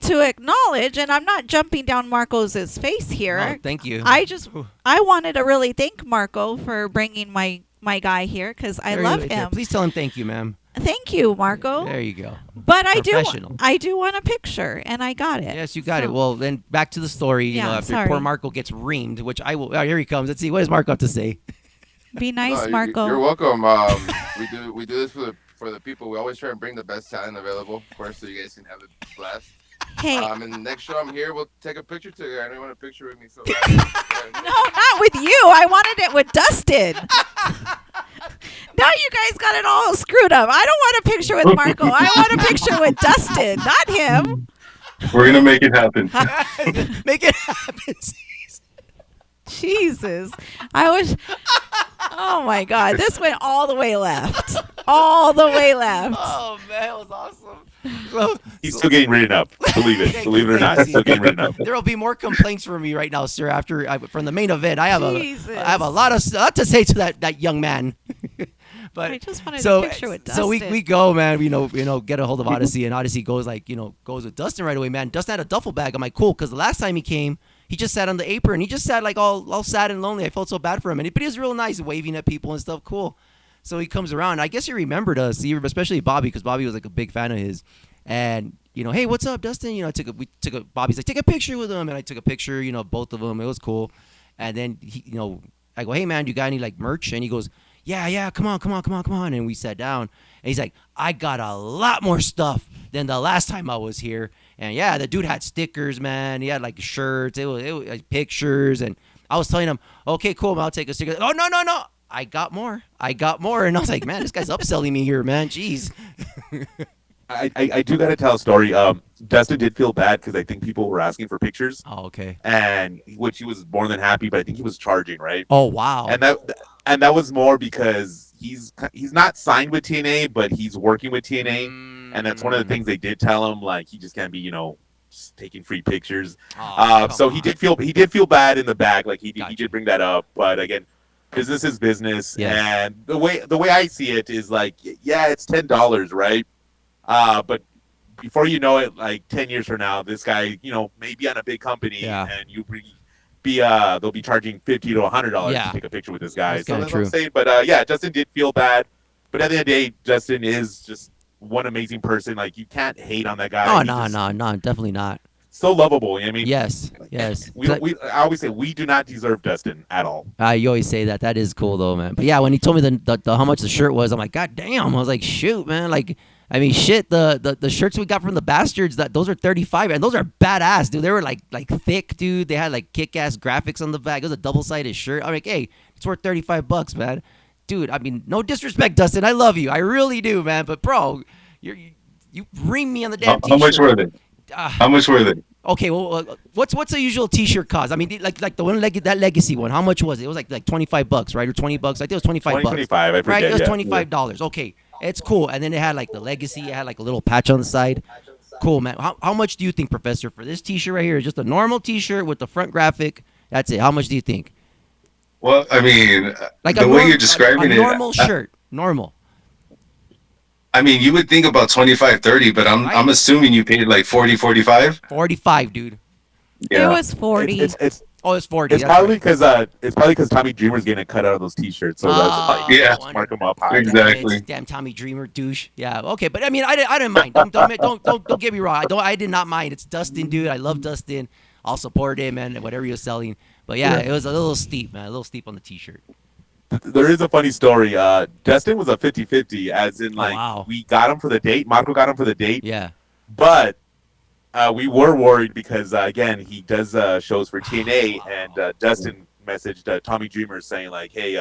to acknowledge, and I'm not jumping down Marco's face here. Oh, thank you. I wanted to really thank Marco for bringing my guy here because I love him. Please tell him thank you, ma'am. Thank you, Marco. There you go. But I do want a picture, and I got it. Yes, you got it. Well, then back to the story. After poor Marco gets reamed, which I will. Oh, here he comes. Let's see. What does Marco have to say? Be nice, Marco. You're welcome. We do this for the people. We always try and bring the best talent available, of course, so you guys can have a blast. Hey. And the next show I'm here, we'll take a picture together. I know you want a picture with me, so. No, not with you. I wanted it with Dustin. Now you guys got it all screwed up. I don't want a picture with Marco. I want a picture with Dustin, not him. We're gonna make it happen. Make it happen. Jesus. Oh my God. This went all the way left. All the way left. Oh man, that was awesome. He's still getting ridden up. Believe it. Believe it or not, he's still getting ridden up. There will be more complaints from me right now, sir. From the main event, I have a lot to say to that young man. But I just wanted a picture with Dustin. So we go, man. Get a hold of Odyssey, and Odyssey goes goes with Dustin right away, man. Dustin had a duffel bag. I'm like, cool, because the last time he came, he just sat on the apron. He just sat like all sad and lonely. I felt so bad for him, but he was real nice, waving at people and stuff. Cool. So he comes around. I guess he remembered us, especially Bobby, because Bobby was like a big fan of his. And hey, what's up, Dustin? Bobby's like, take a picture with him, and I took a picture, both of them. It was cool. And then I go, hey man, do you got any like merch? And he goes, yeah, come on. And we sat down, and he's like, I got a lot more stuff than the last time I was here. And yeah, the dude had stickers, man. He had like shirts, it was like pictures. And I was telling him, okay, cool, I'll take a sticker. Oh, no. I got more. And I was like, man, this guy's upselling me here, man. Jeez. I do got to tell a story. Dustin did feel bad because I think people were asking for pictures. Oh, okay. And which he was more than happy, but I think he was charging, right? Oh, wow. And that was more because he's not signed with TNA, but he's working with TNA. and that's one of the things they did tell him. Like he just can't be, just taking free pictures. So he did feel bad in the back. Like he did bring that up, but again, business is business. Yes. And the way I see it is like, yeah, it's $10, right? But before you know it, like 10 years from now, this guy, may be on a big company, and they'll be charging $50 to $100 to take a picture with this guy. That's so that's true. what I'm saying. But yeah, Justin did feel bad. But at the end of the day, Justin is just one amazing person. Like you can't hate on that guy. No, definitely not. So lovable. I mean, yes. I always say we do not deserve Justin at all. You always say that. That is cool though, man. But yeah, when he told me the how much the shirt was, I'm like, God damn! I was like, shoot, man. Like, I mean, shit. The shirts we got from the Bastards, those are $35, and those are badass, dude. They were like thick, dude. They had like kick-ass graphics on the back. It was a double-sided shirt. I'm like, hey, it's worth $35, man. Dude, I mean, no disrespect, Dustin. I love you. I really do, man. But bro, you ream me on the damn t-shirt. How much were they? How much were they? Okay, well, what's the usual T-shirt cost? I mean, like the one that legacy one. How much was it? It was like $25, right, or $20? I think it was $25. 25, I forget. Right, it was $25. Okay, it's cool. And then it had like the legacy. It had like a little patch on the side. Cool, man. How much do you think, Professor, for this T-shirt right here? Just a normal T-shirt with the front graphic. That's it. How much do you think? Well, I mean, like the way you're describing a normal shirt, normal. I mean, you would think about 25, 30, but I'm assuming you paid like 40, 45. 45, dude. Yeah. It was 40. It's 40. It's probably because Tommy Dreamer's getting a cut out of those T-shirts, so that's like, mark them up high. Exactly. Damn Tommy Dreamer douche. Yeah. Okay, but I mean, I didn't mind. Don't get me wrong. I did not mind. It's Dustin, dude. I love Dustin. I'll support him and whatever you're selling. But yeah, it was a little steep, man. A little steep on the T-shirt. There is a funny story. Dustin was a 50-50, as in like we got him for the date. Marco got him for the date. Yeah. But we were worried because again he does shows for TNA, and Dustin messaged Tommy Dreamer saying like, "Hey,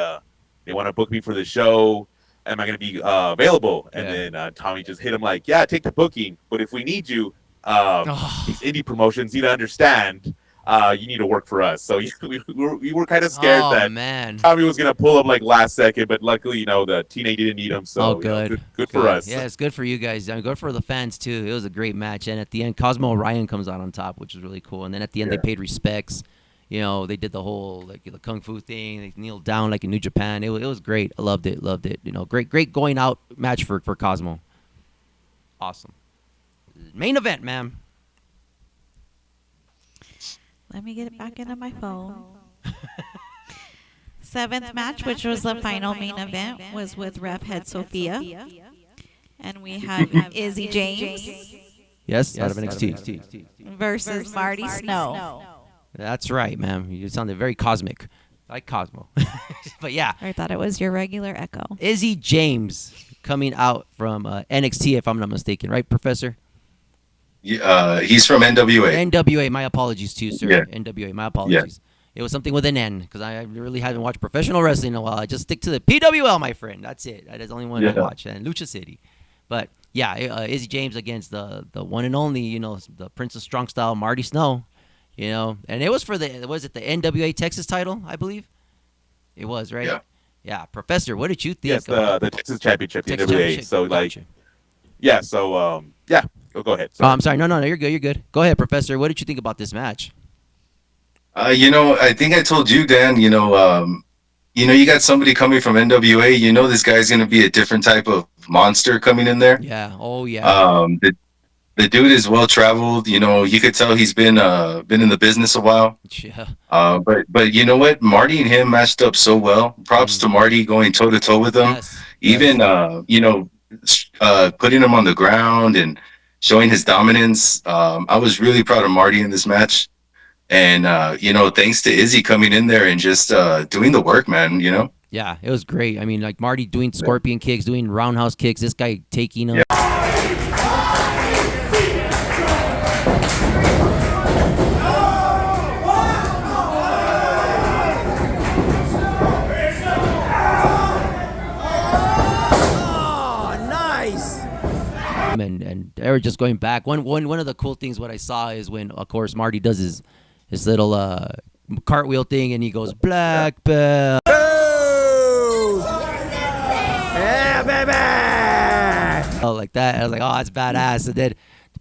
they want to book me for the show. Am I going to be available?" And then Tommy just hit him like, "Yeah, take the booking. But if we need you, these indie promotions need to understand." You need to work for us. So we were kind of scared that Tommy was going to pull him like last second, but luckily, the TNA didn't need him. So good for us. Yeah, it's good for you guys. I mean, good for the fans too. It was a great match. And at the end, Cosmo Orion comes out on top, which is really cool. And then at the end, they paid respects. They did the whole like the kung fu thing. They kneeled down like in New Japan. It was great. I loved it. Great going out match for Cosmo. Awesome. Main event, ma'am. Let me get it back into my phone. Seventh match, which was the final main event, was with Ref Head Sophia. And we have Izzy James. Yes, out of NXT. Versus Marty Snow. That's right, ma'am. You sounded very cosmic. Like Cosmo. But yeah. I thought it was your regular echo. Izzy James coming out from NXT, if I'm not mistaken. Right, Professor? He's from NWA. NWA, my apologies to you, sir. Yeah. NWA, my apologies. It was something with an N, because I really haven't watched professional wrestling in a while. I just stick to the PWL, my friend. That's it. That's the only one I watch, and Lucha City. But yeah, Izzy James against the one and only, the Prince of Strong Style, Marty Snow. And it was for the NWA Texas title, I believe. It was, right? Yeah. Professor, what did you think? Yes, the Texas Championship, the NWA. So go ahead. Sorry. Oh, I'm sorry. No, you're good. Go ahead, Professor. What did you think about this match? I think I told you, Dan, you got somebody coming from NWA, this guy's going to be a different type of monster coming in there. Yeah. Oh, yeah. The dude is well traveled. You could tell he's been in the business a while. Yeah. But you know what? Marty and him matched up so well. Props to Marty going toe to toe with him. Yes. Even putting him on the ground and showing his dominance. I was really proud of Marty in this match. And, thanks to Izzy coming in there and just doing the work, man, Yeah, it was great. I mean, like Marty doing scorpion kicks, doing roundhouse kicks, this guy taking them. Yeah. And they were just going back. One of the cool things what I saw is when, of course, Marty does his little cartwheel thing, and he goes black belt. Yeah, baby. Oh, like that. that. I was like, oh, that's badass. And then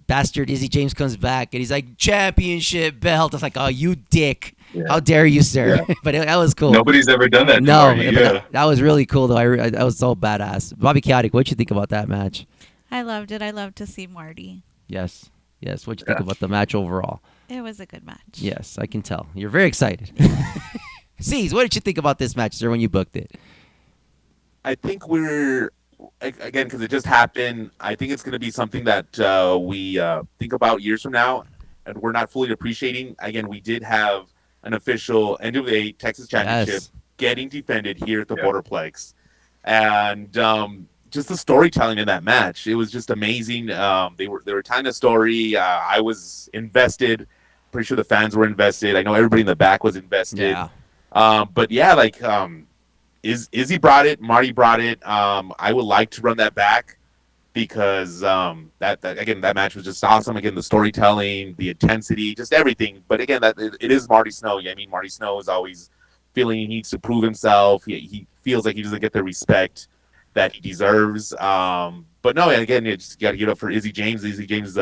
bastard Izzy James comes back and he's like, championship belt. I was like, oh, you dick. Yeah. How dare you, sir? Yeah. But that was cool. Nobody's ever done that. No, Marty. Yeah. That was really cool, though. That was so badass. Bobby Chaotic, what'd you think about that match? I loved it. I loved to see Marty. Yes. What'd you think about the match overall? It was a good match. Yes, I can tell. You're very excited. Ceez, what did you think about this match, sir, when you booked it? I think we're, again, because it just happened, I think it's going to be something that we think about years from now, and we're not fully appreciating. Again, we did have an official NWA Texas Championship getting defended here at the Borderplex. And just the storytelling in that match, it was just amazing. They were telling a story. I was invested. Pretty sure the fans were invested. I know everybody in the back was invested. Yeah. But yeah, like Izzy brought it, Marty brought it. I would like to run that back because that match was just awesome. Again, the storytelling, the intensity, just everything. But again, it is Marty Snow. I mean, Marty Snow is always feeling he needs to prove himself. He feels like he doesn't get the respect that he deserves. But no, again, you just got to give up for Izzy James. Izzy James,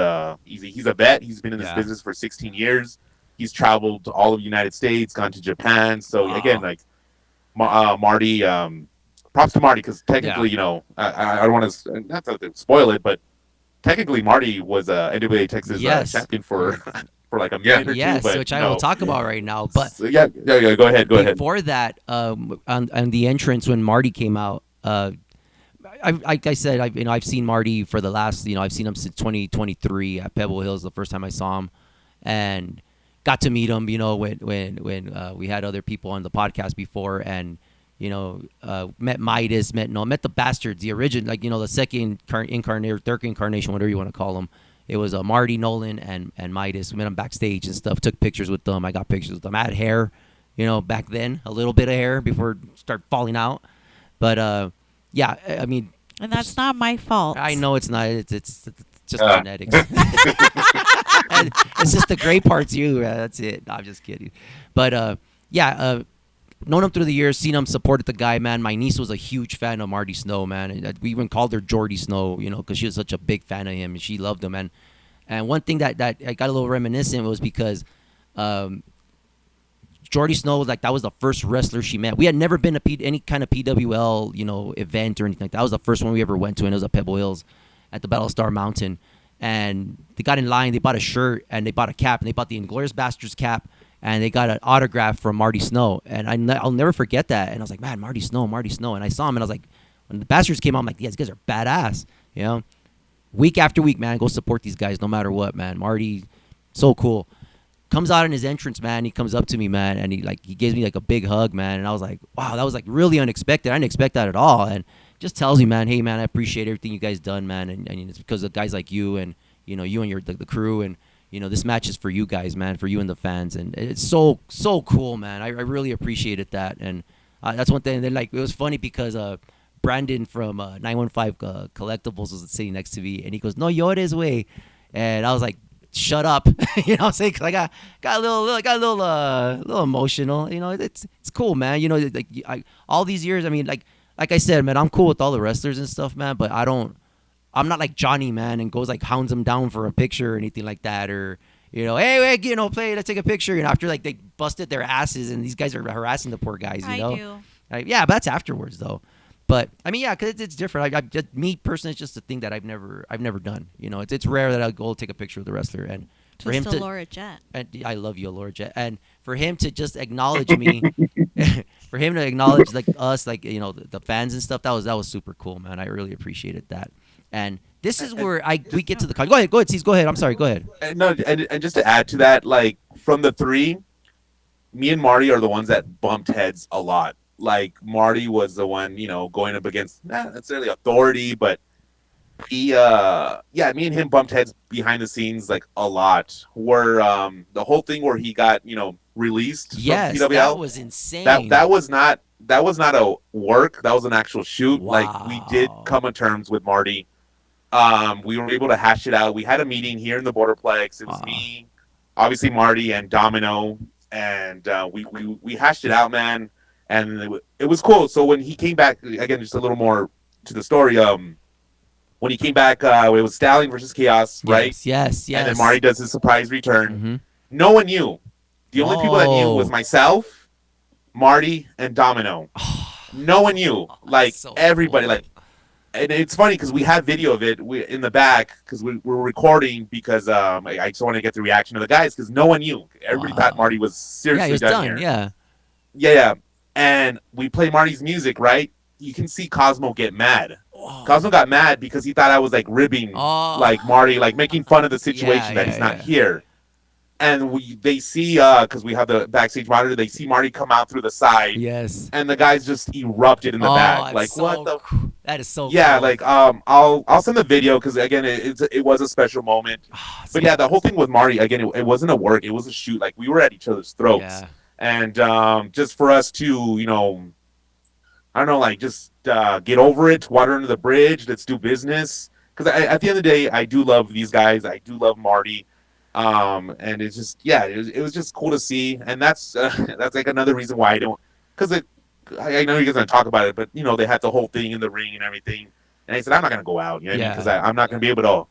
he's a vet. He's been in this business for 16 years. He's traveled to all of the United States, gone to Japan. So again, like Marty, props to Marty because technically, you know, I don't want to not to spoil it, but technically Marty was a NWA Texas champion for like a minute or two. Yes, which I will talk about right now. But so, go ahead. Before that, on the entrance when Marty came out, like I said, I've seen Marty for the last, I've seen him since 2023 at Pebble Hills, the first time I saw him, and got to meet him, when we had other people on the podcast before, and met Midas, met the Bastards, the original, the second incarnation, third incarnation, whatever you want to call them. It was Marty, Nolan, and Midas. We met them backstage and stuff. Took pictures with them. I got pictures with them. I had hair, back then, a little bit of hair before it started falling out. But yeah, I mean, and that's not my fault. I know it's not. It's just genetics. And it's just the gray parts. That's it. No, I'm just kidding. But yeah. Known him through the years, seen him, supported the guy, man. My niece was a huge fan of Marty Snow, man. And we even called her Jordy Snow, because she was such a big fan of him and she loved him. And one thing that I got a little reminiscent was because Jordy Snow was that was the first wrestler she met. We had never been to any kind of PWL, event or anything like that. That was the first one we ever went to, and it was at Pebble Hills at the Battlestar Mountain. And they got in line, they bought a shirt, and they bought a cap, and they bought the Inglourious Basterds cap. And they got an autograph from Marty Snow. And I'll never forget that. And I was like, man, Marty Snow. And I saw him, and I was like, when the Bastards came out, I'm like, yeah, these guys are badass. Week after week, man, go support these guys no matter what, man. Marty, so cool. Comes out in his entrance, man. He comes up to me, man, and he gives me a big hug, man. And I was like, wow, that was really unexpected. I didn't expect that at all. And just tells me, man, hey, man, I appreciate everything you guys done, man. And it's because of guys like you and, you and your the crew, and this match is for you guys, man, for you and the fans, and it's so cool, man. I really appreciated that, and that's one thing. And then it was funny because Brandon from 915 Collectibles was sitting next to me, and he goes, "No llores, way," and I was like, "Shut up," what I'm saying, because I got a little emotional. It's cool, man. All these years, I mean, like I said, man, I'm cool with all the wrestlers and stuff, man, but I'm not like Johnny, man, and goes hounds him down for a picture or anything like that, or hey, play, let's take a picture. After they busted their asses, and these guys are harassing the poor guys. I do. Yeah, but that's afterwards though. But I mean, yeah, because it's different. Me personally, it's just a thing that I've never done. It's rare that I'll go take a picture with the wrestler, and for him to Laura Jet. And I love you, Laura Jet, and for him to just acknowledge me, for him to acknowledge us, the fans and stuff. That was super cool, man. I really appreciated that. And this is where we get to the card. Go ahead, Ceez. Go ahead. I'm sorry. Go ahead. No, and just to add to that, from the three, me and Marty are the ones that bumped heads a lot. Marty was the one, going up against not necessarily authority, but he, me and him bumped heads behind the scenes a lot. Where the whole thing where he got released from PWL, that was insane. That was not a work. That was an actual shoot. Wow. We did come to terms with Marty. We were able to hash it out. We had a meeting here in the Borderplex. It was me, obviously Marty, and Domino, and we hashed it out, man. And it was cool. So when he came back, again, just a little more to the story. when he came back, it was Stallion versus Chaos, right? Yes. And then Marty does his surprise return. No one knew. The only people that knew was myself, Marty, and Domino. No one knew. Like, so everybody. Cool. Like, and it's funny because we have video of it in the back because we're recording because I just want to get the reaction of the guys because no one knew. Everybody thought Marty was seriously done here. Yeah. And we play Marty's music, right? You can see Cosmo get mad. Cosmo got mad because he thought I was like ribbing like Marty, like making fun of the situation that he's not here. And they see because we have the backstage monitor, they see Marty come out through the side. Yes. And the guys just erupted in the back. Like so what the that is so yeah, cool. like I'll send the video because again it was a special moment. But yeah, the whole thing with Marty, again, it wasn't a work, it was a shoot. Like we were at each other's throats. Yeah. And just for us to, I don't know, like just get over it, water under the bridge, let's do business. Because at the end of the day, I do love these guys. I do love Marty. And it's just, it was just cool to see. And that's like another reason why I don't, because I know you guys are going to talk about it, but, they had the whole thing in the ring and everything. And I said, I'm not going to go out, because I'm not going to be able to,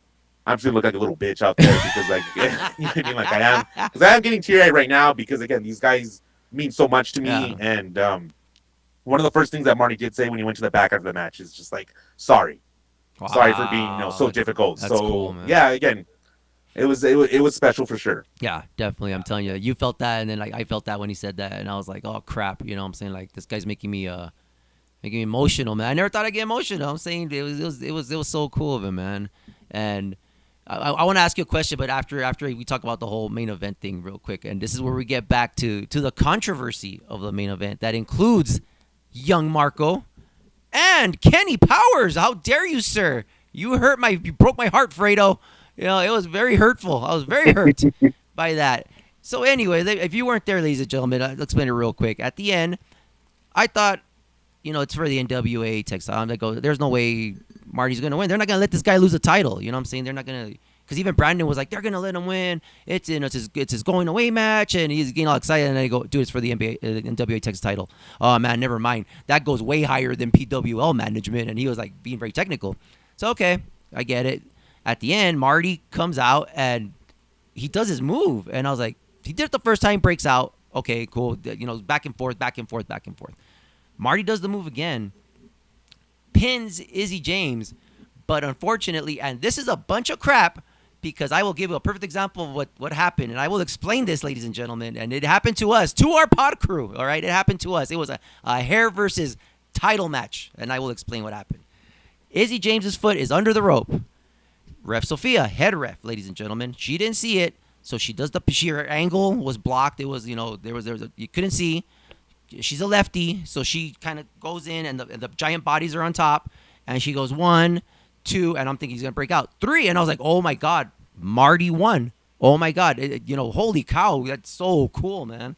I'm just going to look like a little bitch out there because, like, you know what I mean? Like I am. Because I am getting teary-eyed right now because, again, these guys mean so much to me. Yeah. And one of the first things that Marty did say when he went to the back after the match is just like, sorry. Wow. Sorry for being so difficult. That's cool, man. Yeah, again, it was special for sure. Yeah, definitely. I'm telling you, you felt that, and then like I felt that when he said that, and I was like, oh crap, you know what I'm saying? Like this guy's making me emotional, man. I never thought I'd get emotional. I'm saying it was so cool of him, man. And I want to ask you a question, but after we talk about the whole main event thing real quick, and this is where we get back to the controversy of the main event that includes young Marco and Kenny Powers. How dare you, sir? You broke my heart, Fredo. It was very hurtful. I was very hurt by that. So anyway, if you weren't there, ladies and gentlemen, let's explain it real quick. At the end, I thought, it's for the NWA Texas. I'm like, there's no way Marty's going to win. They're not going to let this guy lose a title. You know what I'm saying? They're not going to, because even Brandon was like, they're going to let him win. It's his going away match, and he's getting all excited. And I go, dude, it's for the NWA Texas title. Oh man, never mind. That goes way higher than PWL management. And he was like being very technical. So okay, I get it. At the end, Marty comes out and he does his move, and I was like, he did it the first time, breaks out. Okay, cool. Back and forth. Marty does the move again, pins Izzy James, but unfortunately, and this is a bunch of crap because I will give you a perfect example of what happened, and I will explain this, ladies and gentlemen, and it happened to us, to our pod crew, all right? It happened to us. It was a hair versus title match, and I will explain what happened. Izzy James's foot is under the rope. Ref Sophia, head ref, ladies and gentlemen, she didn't see it, so she does her angle was blocked. It was, you couldn't see. She's a lefty, so she kind of goes in, and the giant bodies are on top, and she goes 1, 2, and I'm thinking he's gonna break out 3, and I was like, oh my god, Marty won. Oh my god, holy cow, that's so cool, man.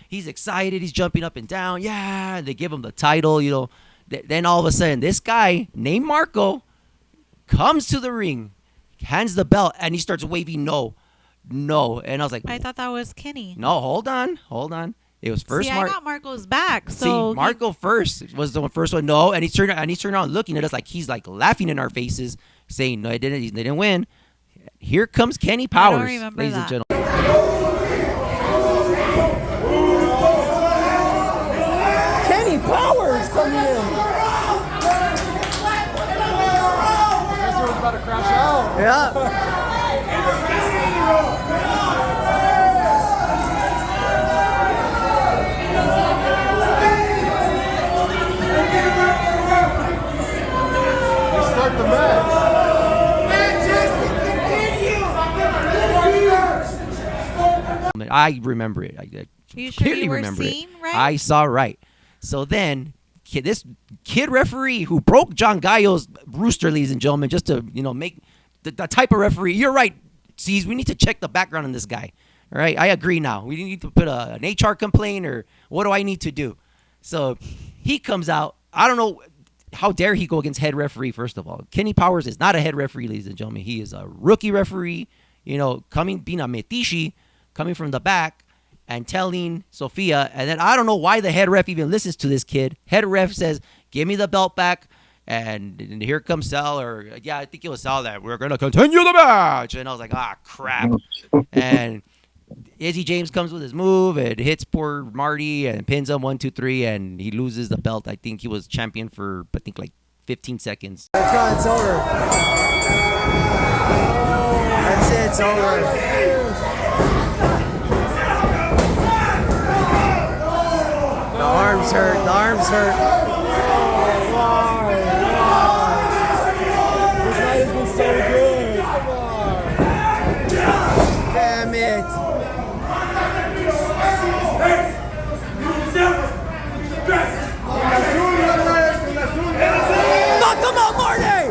He's excited, he's jumping up and down. Yeah, they give him the title. Then all of a sudden, this guy named Marco comes to the ring, hands the belt, and he starts waving no, and I was like, I thought that was Kenny. No, hold on. It was first. I got Marco's back. So Marco first was the first one. No, and he's turned around looking at us like he's like laughing in our faces, saying no, they didn't win. Here comes Kenny Powers, ladies and gentlemen. Kenny Powers coming in. Was about to crash out. Yeah. Start the match. I remember it. I you clearly sure you remember seen, it. right? I saw right. So then, this kid referee who broke John Gallo's rooster, ladies and gentlemen, just to make the type of referee. You're right, Ceez. We need to check the background on this guy. All right, I agree now. We need to put an HR complaint, or what do I need to do? So he comes out. I don't know. How dare he go against head referee, first of all. Kenny Powers is not a head referee, ladies and gentlemen. He is a rookie referee, being a metishi, coming from the back and telling Sophia. And then I don't know why the head ref even listens to this kid. Head ref says, give me the belt back. And here comes Sal, or yeah, I think it was Sal that we're gonna continue the match, and I was like, crap. And Izzy James comes with his move and hits poor Marty and pins him 1, 2, 3, and he loses the belt. I think he was champion for like 15 seconds. It's over. That's it. It's over. The arms hurt. The arms hurt. Damn it. Knock him out, Marty!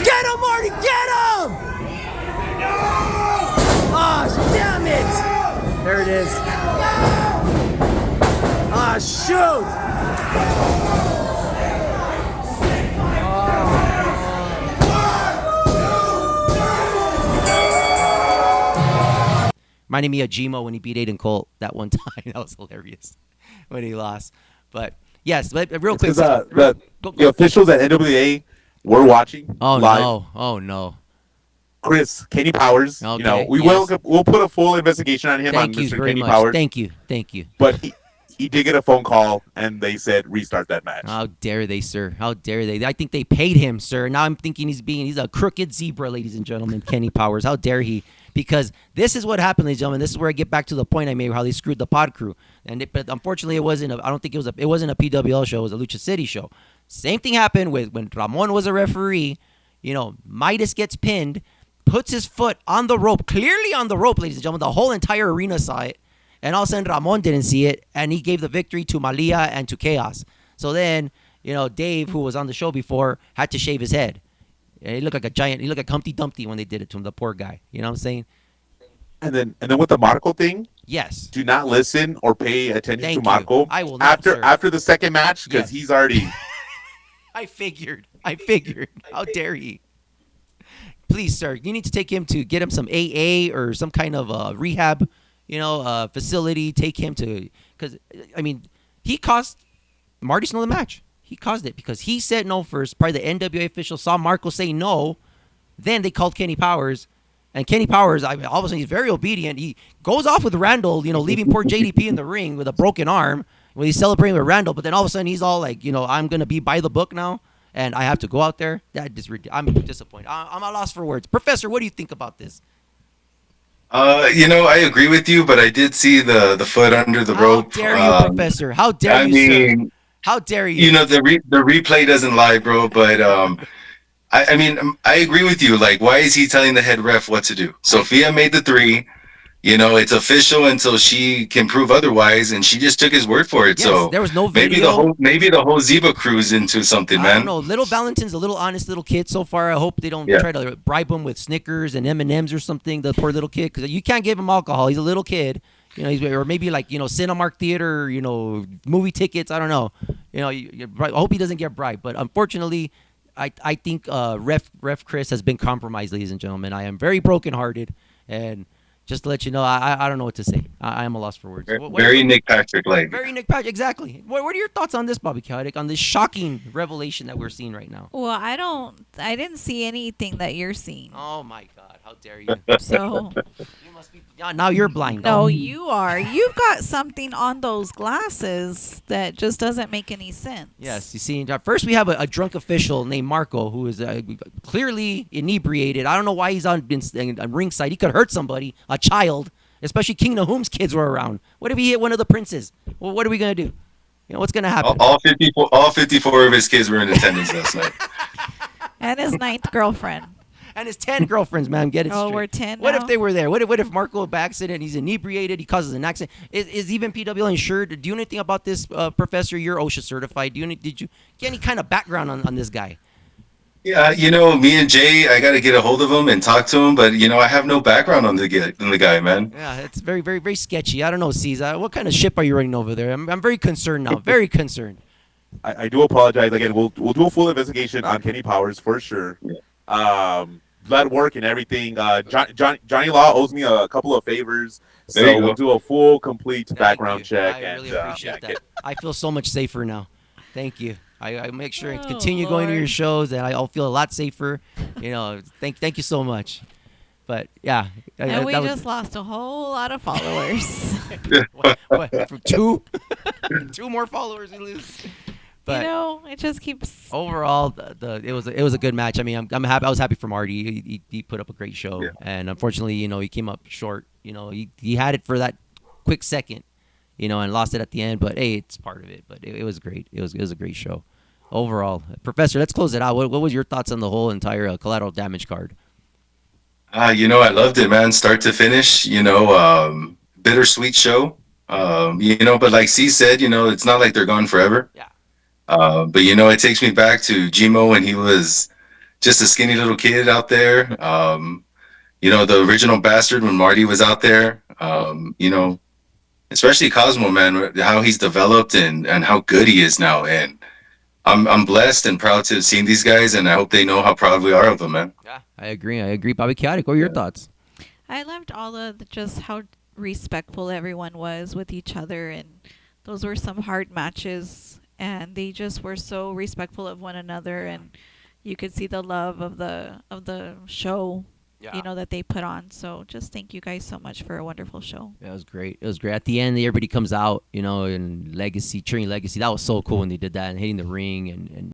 Get him, Marty! Get him! Oh, damn it! There it is. Ah, shoot! Reminded me of Gmo when he beat Aiden Colt that one time. That was hilarious when he lost. But yes, but real quick. The officials at NWA were watching. Oh live. No! Oh no! Chris, Kenny Powers. Okay, we'll put a full investigation on him. Thank on you Mr. very Kenny much. Powers. Thank you. But he did get a phone call, and they said restart that match. How dare they, sir? How dare they? I think they paid him, sir. Now I'm thinking he's a crooked zebra, ladies and gentlemen. Kenny Powers. How dare he? Because this is what happened, ladies and gentlemen. This is where I get back to the point I made, how they screwed the pod crew. But unfortunately, it wasn't a PWL show. It was a Lucha City show. Same thing happened when Ramon was a referee. Midas gets pinned, puts his foot on the rope, clearly on the rope, ladies and gentlemen. The whole entire arena saw it. And all of a sudden, Ramon didn't see it, and he gave the victory to Malia and to Chaos. So then, Dave, who was on the show before, had to shave his head. He looked like a giant. He looked like Humpty Dumpty when they did it to him, the poor guy. You know what I'm saying? And then with the Marco thing, yes. Do not listen or pay attention Thank to Marco. you. I will not, after the second match, because he's already. I figured. How dare he? Please, sir, you need to take him to get him some AA or some kind of rehab, facility. Take him to, because he caused Marty Snow the match. He caused it because he said no first. Probably the NWA official saw Marco say no. Then they called Kenny Powers. And Kenny Powers, all of a sudden, he's very obedient. He goes off with Randall, leaving poor JDP in the ring with a broken arm when he's celebrating with Randall. But then all of a sudden, he's all like, I'm going to be by the book now, and I have to go out there. I'm disappointed. I'm at a loss for words. Professor, what do you think about this? I agree with you, but I did see the foot under the rope. How dare you, Professor? How dare you, sir? How dare you? The replay doesn't lie, bro. But I agree with you. Like, why is he telling the head ref what to do? Sophia made the 3. It's official until she can prove otherwise, and she just took his word for it. Yes, so there was no video. Maybe the whole Zeba crew's into something, man. I don't know. Little Valentin's a little honest little kid so far. I hope they don't try to bribe him with Snickers and M&Ms or something. The poor little kid, because you can't give him alcohol. He's a little kid. Or maybe like Cinemark Theater, movie tickets. I don't know. I hope he doesn't get bribed. But unfortunately, I think Ref Chris has been compromised, ladies and gentlemen. I am very brokenhearted, and just to let you know, I don't know what to say. I am a loss for words. Very Nick Patrick like. Very Nick Patrick, exactly. What are your thoughts on this, Bobby Chaotic, on this shocking revelation that we're seeing right now? Well, I didn't see anything that you're seeing. Oh my God, how dare you? So you must be now you're blind. No, you are. You've got something on those glasses that just doesn't make any sense. Yes, you see. First, we have a drunk official named Marco who is clearly inebriated. I don't know why he's on ringside. He could hurt somebody, a child, especially King Nahum's kids were around. What if he hit one of the princes? Well, what are we gonna do? What's gonna happen? All 54 of his kids were in attendance last night. And his 9th girlfriend. And his 10 girlfriends, man. Get it straight. Oh, we're 10 What now? if they were there? What if Marco by accident, he's inebriated, he causes an accident? Is even PWL insured? Do you know anything about this, Professor? You're OSHA certified. Did you get any kind of background on this guy? Yeah, me and Jay, I got to get a hold of him and talk to him, but I have no background on the guy, man. Yeah, it's very, very, very sketchy. I don't know, Ceez. What kind of ship are you running over there? I'm very concerned now. Very concerned. I do apologize again. We'll do a full investigation on Kenny Powers for sure. Blood work and everything. Johnny Law owes me a couple of favors. So we'll do a full, complete background check. I really appreciate that. I feel so much safer now. Thank you. I make sure to continue going to your shows, and I'll feel a lot safer. Thank you so much. But yeah, and we just lost a whole lot of followers. what, from two more followers we lose. But it just keeps. Overall, it was a good match. I mean, I'm happy. I was happy for Marty. He put up a great show, and unfortunately, he came up short. He had it for that quick second, and lost it at the end. But hey, it's part of it. But it was great. It was a great show. Overall, Professor, let's close it out. What was your thoughts on the whole entire Collateral Damage card? I loved it, man, start to finish. Bittersweet show. But like C said, it's not like they're gone forever. Yeah. But it takes me back to Gmo when he was just a skinny little kid out there. The original Bastard when Marty was out there. Especially Cosmo, man, how he's developed and how good he is now. And I'm blessed and proud to have seen these guys, and I hope they know how proud we are of them, man. Yeah, I agree. Bobby Chaotic, what are your thoughts? I loved all of just how respectful everyone was with each other, and those were some hard matches, and they just were so respectful of one another, and you could see the love of the show. That they put on. So just thank you guys so much for a wonderful show. Yeah, it was great. At the end, everybody comes out, and Legacy, cheering Legacy. That was so cool when they did that and hitting the ring and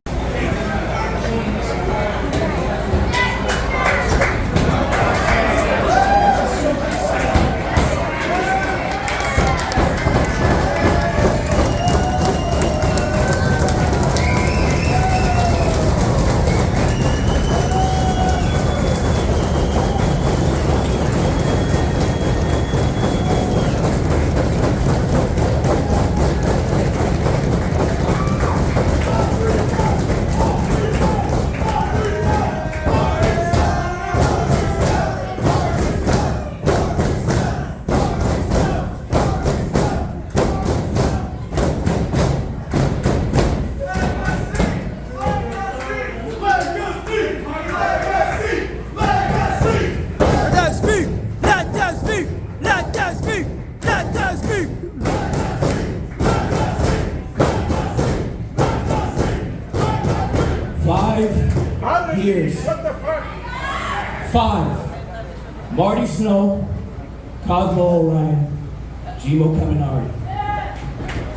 Marty Snow, Cosmo Orion, Gmo Caminari.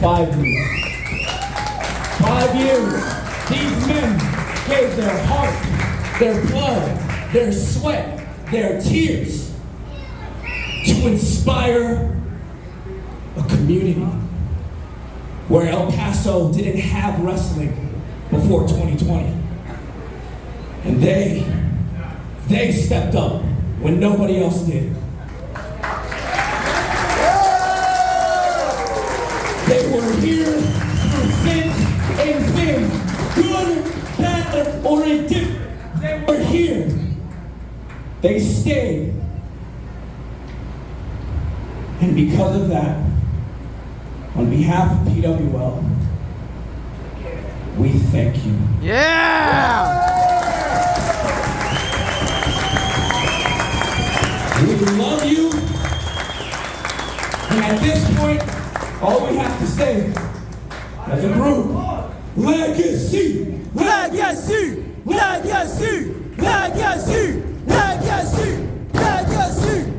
5 years. 5 years. These men gave their heart, their blood, their sweat, their tears to inspire a community where El Paso didn't have wrestling before 2020. And they stepped up when nobody else did. They were here through thick and thin, good, bad, or indifferent. They were here. They stayed. And because of that, on behalf of PWL, we thank you. Yeah! We love you. And at this point, all we have to say as a group, Legacy! Legacy! Legacy! Legacy! Legacy! Legacy!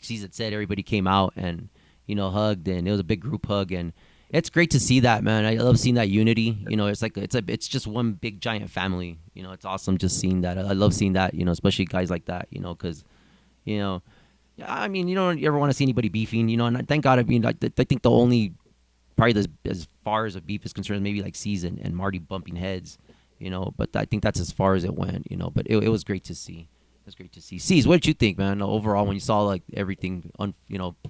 Ceez had said, everybody came out and hugged, and it was a big group hug, and it's great to see that, man. I love seeing that unity. It's just one big giant family. It's awesome just seeing that. I love seeing that. Especially guys like that. Because I mean, you don't ever want to see anybody beefing. And thank God. I mean, I think the only probably as far as a beef is concerned, maybe like Ceez and Marty bumping heads. But I think that's as far as it went. But it was great to see. It was great to see. Ceez, what did you think, man? Overall, when you saw like everything,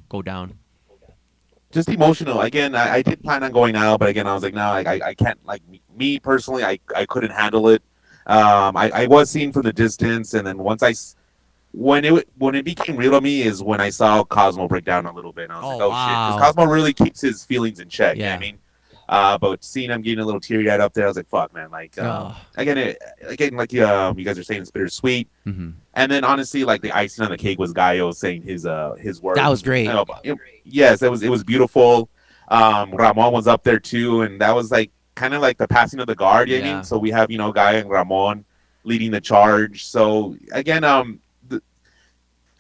go down. just emotional. Again, I did plan on going out, but again, I was like, no, I can't. Like me personally, I couldn't handle it. I was seeing from the distance, and then when it became real to me is when I saw Cosmo break down a little bit. And I was like, oh shit, because Cosmo really keeps his feelings in check. You know what I mean? But seeing him getting a little teary eyed up there, I was like, fuck, man. Like, again, like you guys are saying, it's bittersweet. Mm-hmm. And then honestly, like the icing on the cake was Gallo saying his words. That was great. Yes, it was beautiful. Ramon was up there too, and that was like kind of like the passing of the guard. You know what I mean? So we have Guy and Ramon leading the charge. So again,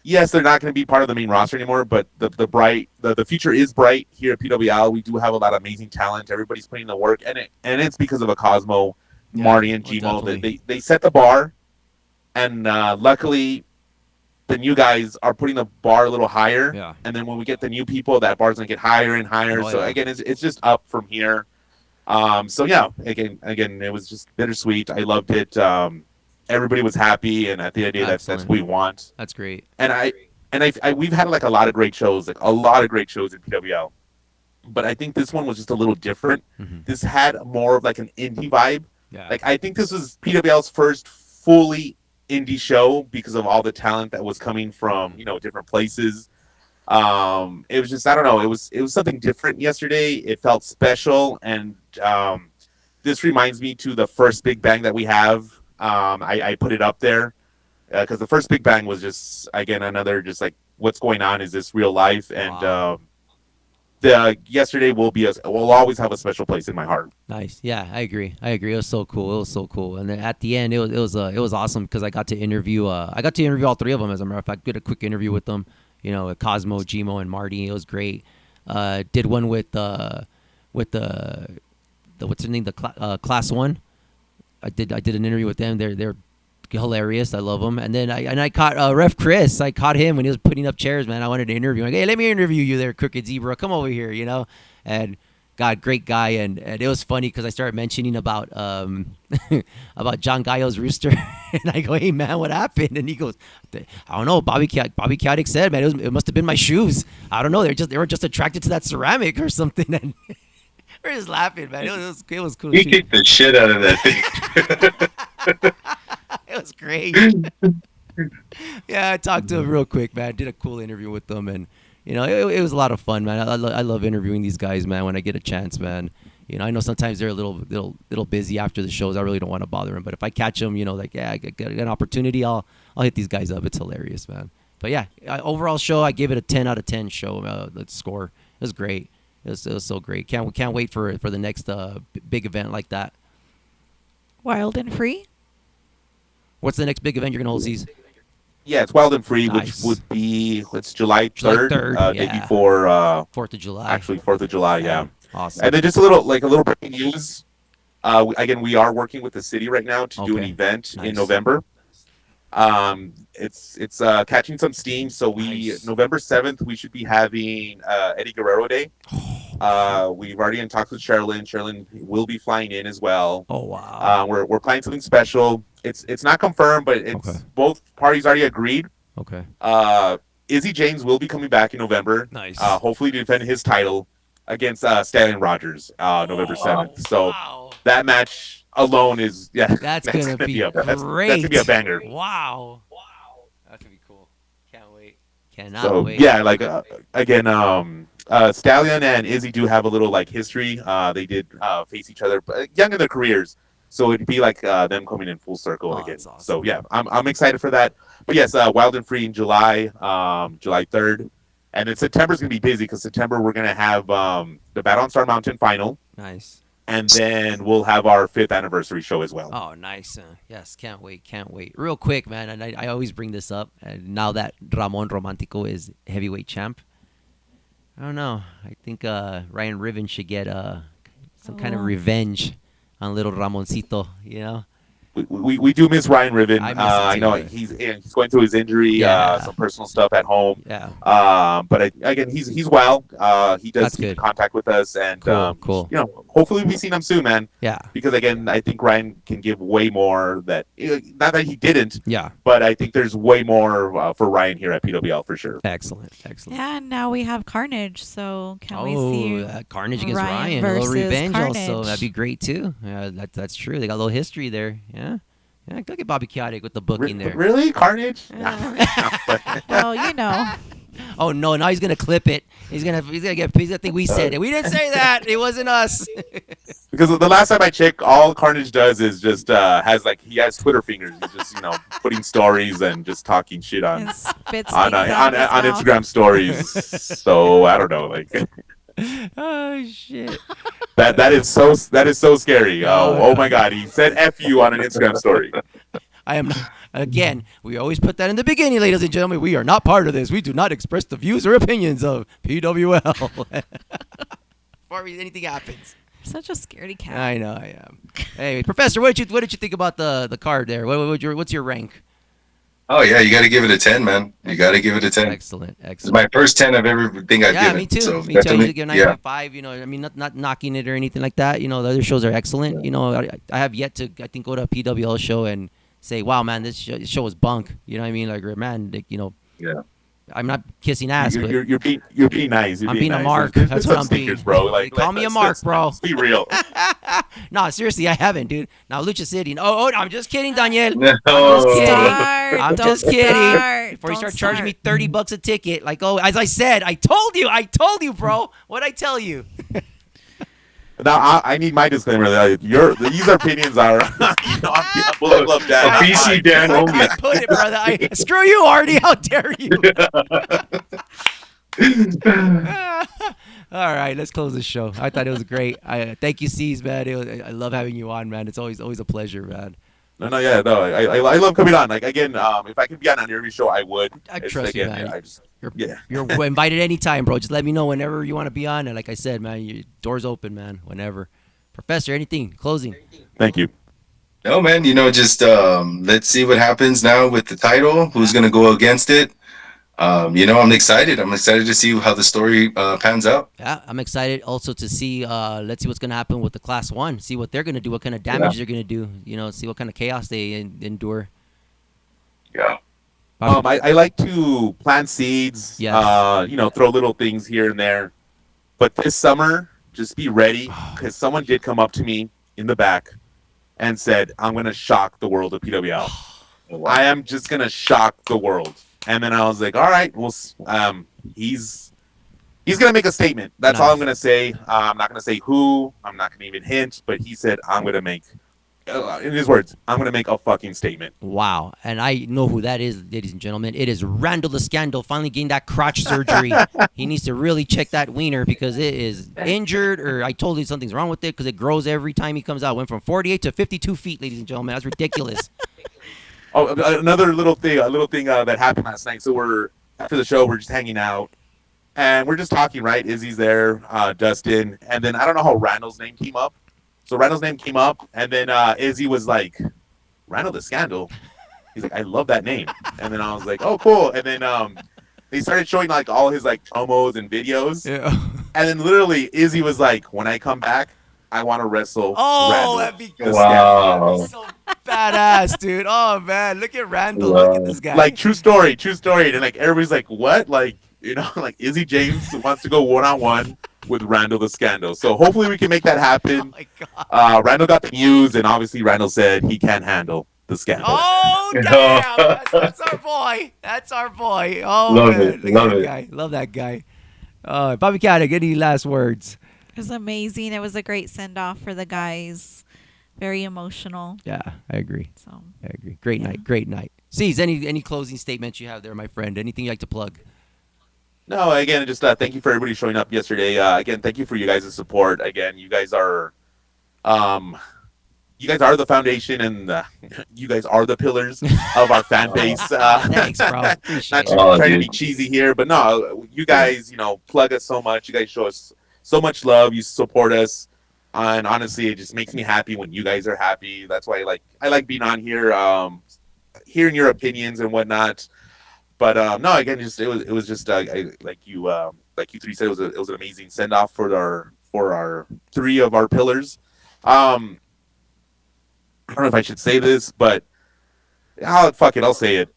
yes, they're not going to be part of the main roster anymore, but the future is bright here at PWL. We do have a lot of amazing talent. Everybody's putting the work, and it's because of a Cosmo, Marty, and Gmo. They set the bar, and luckily, the new guys are putting the bar a little higher. Yeah. And then when we get the new people, that bar's going to get higher and higher. Again, it's just up from here. So yeah, again, it was just bittersweet. I loved it. Everybody was happy, and at the end of the day, that's what we want. That's great. And we've had like a lot of great shows in PWL, but I think this one was just a little different. Mm-hmm. This had more of like an indie vibe. Yeah. Like I think this was PWL's first fully indie show because of all the talent that was coming from different places. It was just, I don't know, it was something different yesterday. It felt special, and this reminds me to the first Big Bang that we have. I put it up there because the first Big Bang was just, again, another just like, what's going on? Is this real life? And the yesterday will always have a special place in my heart. Nice. Yeah, I agree. It was so cool. And then at the end, it was awesome because I got to interview all three of them. As a matter of fact, did a quick interview with them. Cosmo, Gmo, and Marty. It was great. Did one with the what's her name? The Class 1. I did an interview with them. They're hilarious. I love them. And then I caught Ref Chris. I caught him when he was putting up chairs, man. I wanted to interview him. Like, hey, let me interview you there, Crooked Zebra. Come over here, And God, great guy. And it was funny because I started mentioning about about John Gallo's rooster. And I go, hey, man, what happened? And he goes, I don't know. Bobby Chaotic said, man, it must have been my shoes. I don't know. They were just attracted to that ceramic or something. And we're just laughing, man. It was cool. He kicked the shit out of that thing. It was great. Yeah, I talked to him real quick, man. Did a cool interview with them, and it was a lot of fun, man. I love interviewing these guys, man. When I get a chance, man. I know sometimes they're a little busy after the shows. I really don't want to bother them, but if I catch them, I get an opportunity, I'll hit these guys up. It's hilarious, man. But yeah, overall show, I gave it a 10 out of 10 show. The score, it was great. It was so great. Can't wait for the next big event like that. Wild and Free? What's the next big event you're going to hold, Ceez? Yeah, it's Wild and Free, Nice. which would be July 3rd, day yeah. before 4th of July. Actually, 4th of July, yeah. Awesome. And then just a little breaking news. Again, we are working with the city right now to do an event in November. It's catching some steam. So November 7th, we should be having Eddie Guerrero Day. We've already in talks with Sherilyn. Sherilyn will be flying in as well. Oh wow. We're planning something special. It's not confirmed, but it's both parties already agreed. Okay. Izzy James will be coming back in November. Nice. Hopefully to defend his title against Stallion Rogers November 7th. So that match alone is that's gonna be great. That's gonna be a banger. Wow. That's gonna be cool. Can't wait. So wait. yeah, like again, Stallion and Izzy do have a little like history. They did face each other, but young in their careers, so it'd be like them coming in full circle again. Awesome. So yeah, I'm excited for that. But yes, Wild and Free in July, July 3rd, and then September's gonna be busy because September we're gonna have the Battle on Star Mountain final. Nice. And then we'll have our 5th anniversary show as well. Oh, nice. Yes, can't wait. Real quick, man, and I always bring this up. And now that Ramon Romantico is heavyweight champ, I don't know. I think Ryan Riven should get some kind of revenge on little Ramoncito, we do miss Ryan Riven. I know he's going through his injury, some personal stuff at home. Yeah. But again, he's well. He does keep in contact with us, and cool. You know, hopefully we see him soon, man. Yeah. Because again, I think Ryan can give way more. That not that he didn't. Yeah. But I think there's way more for Ryan here at PWL for sure. Excellent. Yeah, and now we have Carnage, so can we see Carnage against Ryan? A little revenge also. That'd be great too. Yeah, that's true. They got a little history there. Yeah. Yeah, look at Bobby Chaotic with the booking there. Really? Carnage? Well, you know. Oh no! Now he's gonna clip it. He's gonna think we said it. We didn't say that. It wasn't us. Because the last time I checked, all Carnage does is just he has Twitter fingers. He's just putting stories and just talking shit on Instagram stories. So I don't know, Oh shit! That is so scary. Oh my God! He said "F you" on an Instagram story. I am not. Again, we always put that in the beginning, ladies and gentlemen. We are not part of this. We do not express the views or opinions of PWL. Before anything happens. Such a scaredy cat. I know I am. Hey, Professor, what did you think about the card there? What's your rank? Oh yeah, you got to give it a 10, man. You got to give it a 10. Excellent. It's my first 10 of everything I've given. Yeah, me too. So me too. I usually give 9.5. You know, I mean, not knocking it or anything like that. You know, the other shows are excellent. Yeah. You know, I have yet to, I think, go to a PWL show and say, wow, man, this show was bunk. You know what I mean? Like, man, yeah. I'm not kissing ass, but you're being nice. I'm being nice. a mark. That's what I'm being, bro. Call me a mark, bro. Let's be real. No, seriously, I haven't, dude. Now, Lucha City. Oh, I'm just kidding, Daniel. No. I'm just kidding. Before you start charging me $30 a ticket, as I said, I told you, bro. What'd I tell you? Now I need my disclaimer. These opinions are, I'm Bullet Club Dad. PC Dan only. I put it, brother. Screw you, Artie. How dare you? All right, let's close the show. I thought it was great. Thank you, Ceez, man. I love having you on, man. It's always a pleasure, man. I love coming on. Again, if I could be on every show, I would. I trust you, man. You're invited anytime, bro. Just let me know whenever you want to be on. And like I said, man, your door's open, man. Whenever. Professor, anything closing? Thank you. No, man. Just let's see what happens now with the title. Who's gonna go against it? I'm excited. I'm excited to see how the story pans out. Yeah, I'm excited also to see. Let's see what's gonna happen with the Class 1. See what they're gonna do. What kind of damage they're gonna do. See what kind of chaos they endure. Yeah. I like to plant seeds. Yes. Throw little things here and there. But this summer, just be ready because someone did come up to me in the back and said, "I'm gonna shock the world of PWL. I am just gonna shock the world." And then I was like, all right, well, he's going to make a statement. That's all I'm going to say. I'm not going to say who. I'm not going to even hint. But he said, I'm going to make, in his words, I'm going to make a fucking statement. Wow. And I know who that is, ladies and gentlemen. It is Randall the Scandal, finally getting that crotch surgery. He needs to really check that wiener because it is injured, or I told you something's wrong with it because it grows every time he comes out. Went from 48 to 52 feet, ladies and gentlemen. That's ridiculous. Oh, another little thing that happened last night. So after the show, we're just hanging out, and we're just talking. Right, Izzy's there, Dustin, and then I don't know how Randall's name came up. So Randall's name came up, and then Izzy was like, "Randall the Scandal." He's like, "I love that name," and then I was like, "Oh, cool." And then they started showing all his promos and videos. Yeah. And then literally Izzy was like, "When I come back, I want to wrestle." Randall. That'd be good. Wow. That'd be so badass, dude. Oh man, look at Randall. Wow. Look at this guy. True story. And everybody's like, what? Izzy James wants to go one-on-one with Randall the Scandal. So hopefully we can make that happen. Oh my God. Randall got the news, and obviously Randall said he can't handle the Scandal. Oh damn! That's our boy. That's our boy. Oh love man, it. Love it. Guy. Love that guy. Bobby Chaotic, any last words? It was amazing. It was a great send-off for the guys. Very emotional. Yeah, I agree. So I agree. Great night. Great night. Ceez, any closing statements you have there, my friend? Anything you like to plug? No, again, just thank you for everybody showing up yesterday. Again, thank you for you guys' support. Again, you guys are the foundation, and you guys are the pillars of our fan base. Thanks, bro. Not trying to be cheesy here, but no, you guys, plug us so much. You guys show us so much love. You support us. And honestly, it just makes me happy when you guys are happy. That's why I like being on here, hearing your opinions and whatnot. But no, again, it was just like you three said, it was an amazing send off for our three of our pillars. I don't know if I should say this, but fuck it, I'll say it.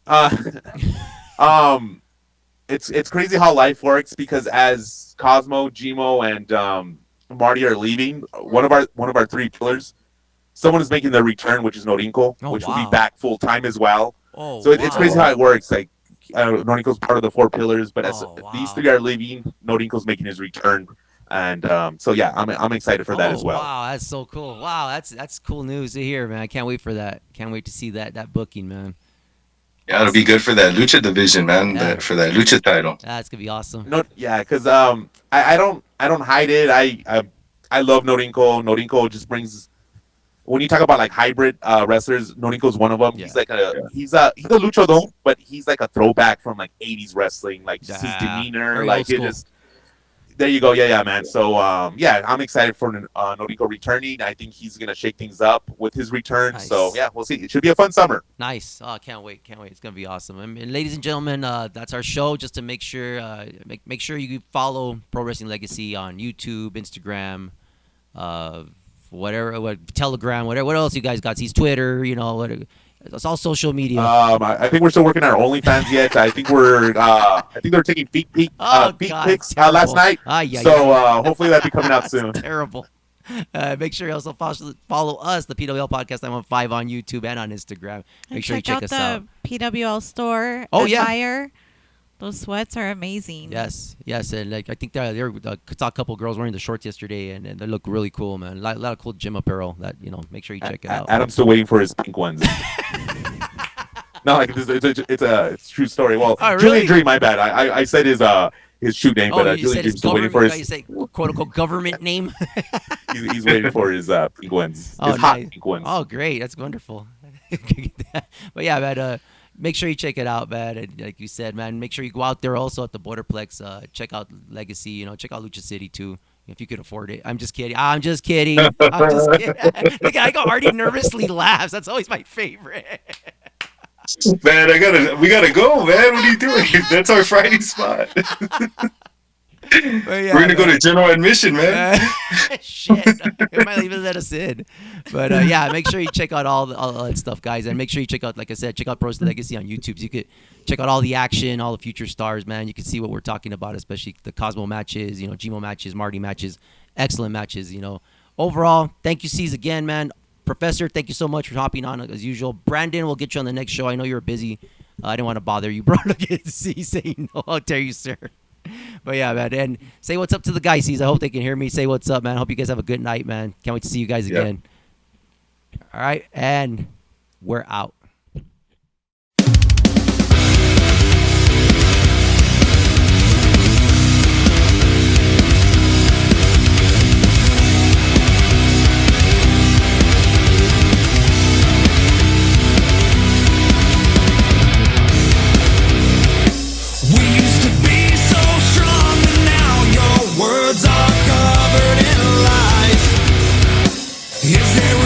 It's crazy how life works, because as Cosmo, Gmo, and Marty are leaving, one of our three pillars, someone is making their return, which is Norinco, which will be back full time as well. So it's crazy how it works. Like Norinco's part of the four pillars, but as these three are leaving, Norinco's making his return. And so yeah, I'm excited for that as well. Wow, that's so cool. Wow, that's cool news to hear, man. I can't wait for that. Can't wait to see that booking, man. Yeah, it'll be good for that Lucha division, man. For that Lucha title. That's gonna be awesome. No, yeah, because I don't hide it. I love Norinco. Norinco just brings. When you talk about like hybrid wrestlers, Norinco's one of them. Yeah. He's a luchador, but he's like a throwback from like 80s wrestling, like just his demeanor, like it just. There you go. Yeah, man. So, yeah, I'm excited for Norinco returning. I think he's going to shake things up with his return. Nice. So, yeah, we'll see. It should be a fun summer. Nice. Oh, can't wait. It's going to be awesome. And ladies and gentlemen, that's our show. Just to make sure make sure you follow Pro Wrestling Legacy on YouTube, Instagram, Telegram, whatever. What else you guys got? He's Twitter, it's all social media. I think we're still working our OnlyFans yet. I think they're taking feet pics last night. Hopefully that'll be coming out soon. Terrible. Make sure you also follow us, the PWL Podcast915 on YouTube and on Instagram. Make sure you check us out. The PWL store. Fire. Those sweats are amazing. Yes, and like I think I saw a couple girls wearing the shorts yesterday, and they look really cool, man. A lot of cool gym apparel that make sure you check it out. Adam's still waiting for his pink ones. No, like it's a true story. Well, really? Julian Dream, my bad. I said his shoe name, but Julian Dream's still waiting for his. You say quote unquote government name. he's waiting for his pink ones. His hot pink ones. Oh, great! That's wonderful. But yeah, man. Make sure you check it out, man. And like you said, man, make sure you go out there also at the Borderplex. Check out Legacy, check out Lucha City too, if you could afford it. I'm just kidding. Look, I got Artie nervously laughs. That's always my favorite. Man, we gotta go, man. What are you doing? That's our Friday spot. We're gonna go to general admission, man. Shit, they might even let us in. But yeah, make sure you check out all that stuff, guys, and make sure you check out, like I said, check out Pro Wrestling Legacy on YouTube. So you could check out all the action, all the future stars, man. You can see what we're talking about, especially the Cosmo matches, Gmo matches, Marty matches, excellent matches. Overall, thank you, Ceez, again, man. Professor, thank you so much for hopping on as usual. Brandon, we'll get you on the next show. I know you're busy. I didn't want to bother you, bro. Look at Ceez saying no. I'll tell you, sir. But yeah, man, and say what's up to the guys, Ceez. I hope they can hear me. Say what's up, man. Hope you guys have a good night, man. Can't wait to see you guys again. All right, and we're out. Words are covered in lies. Is there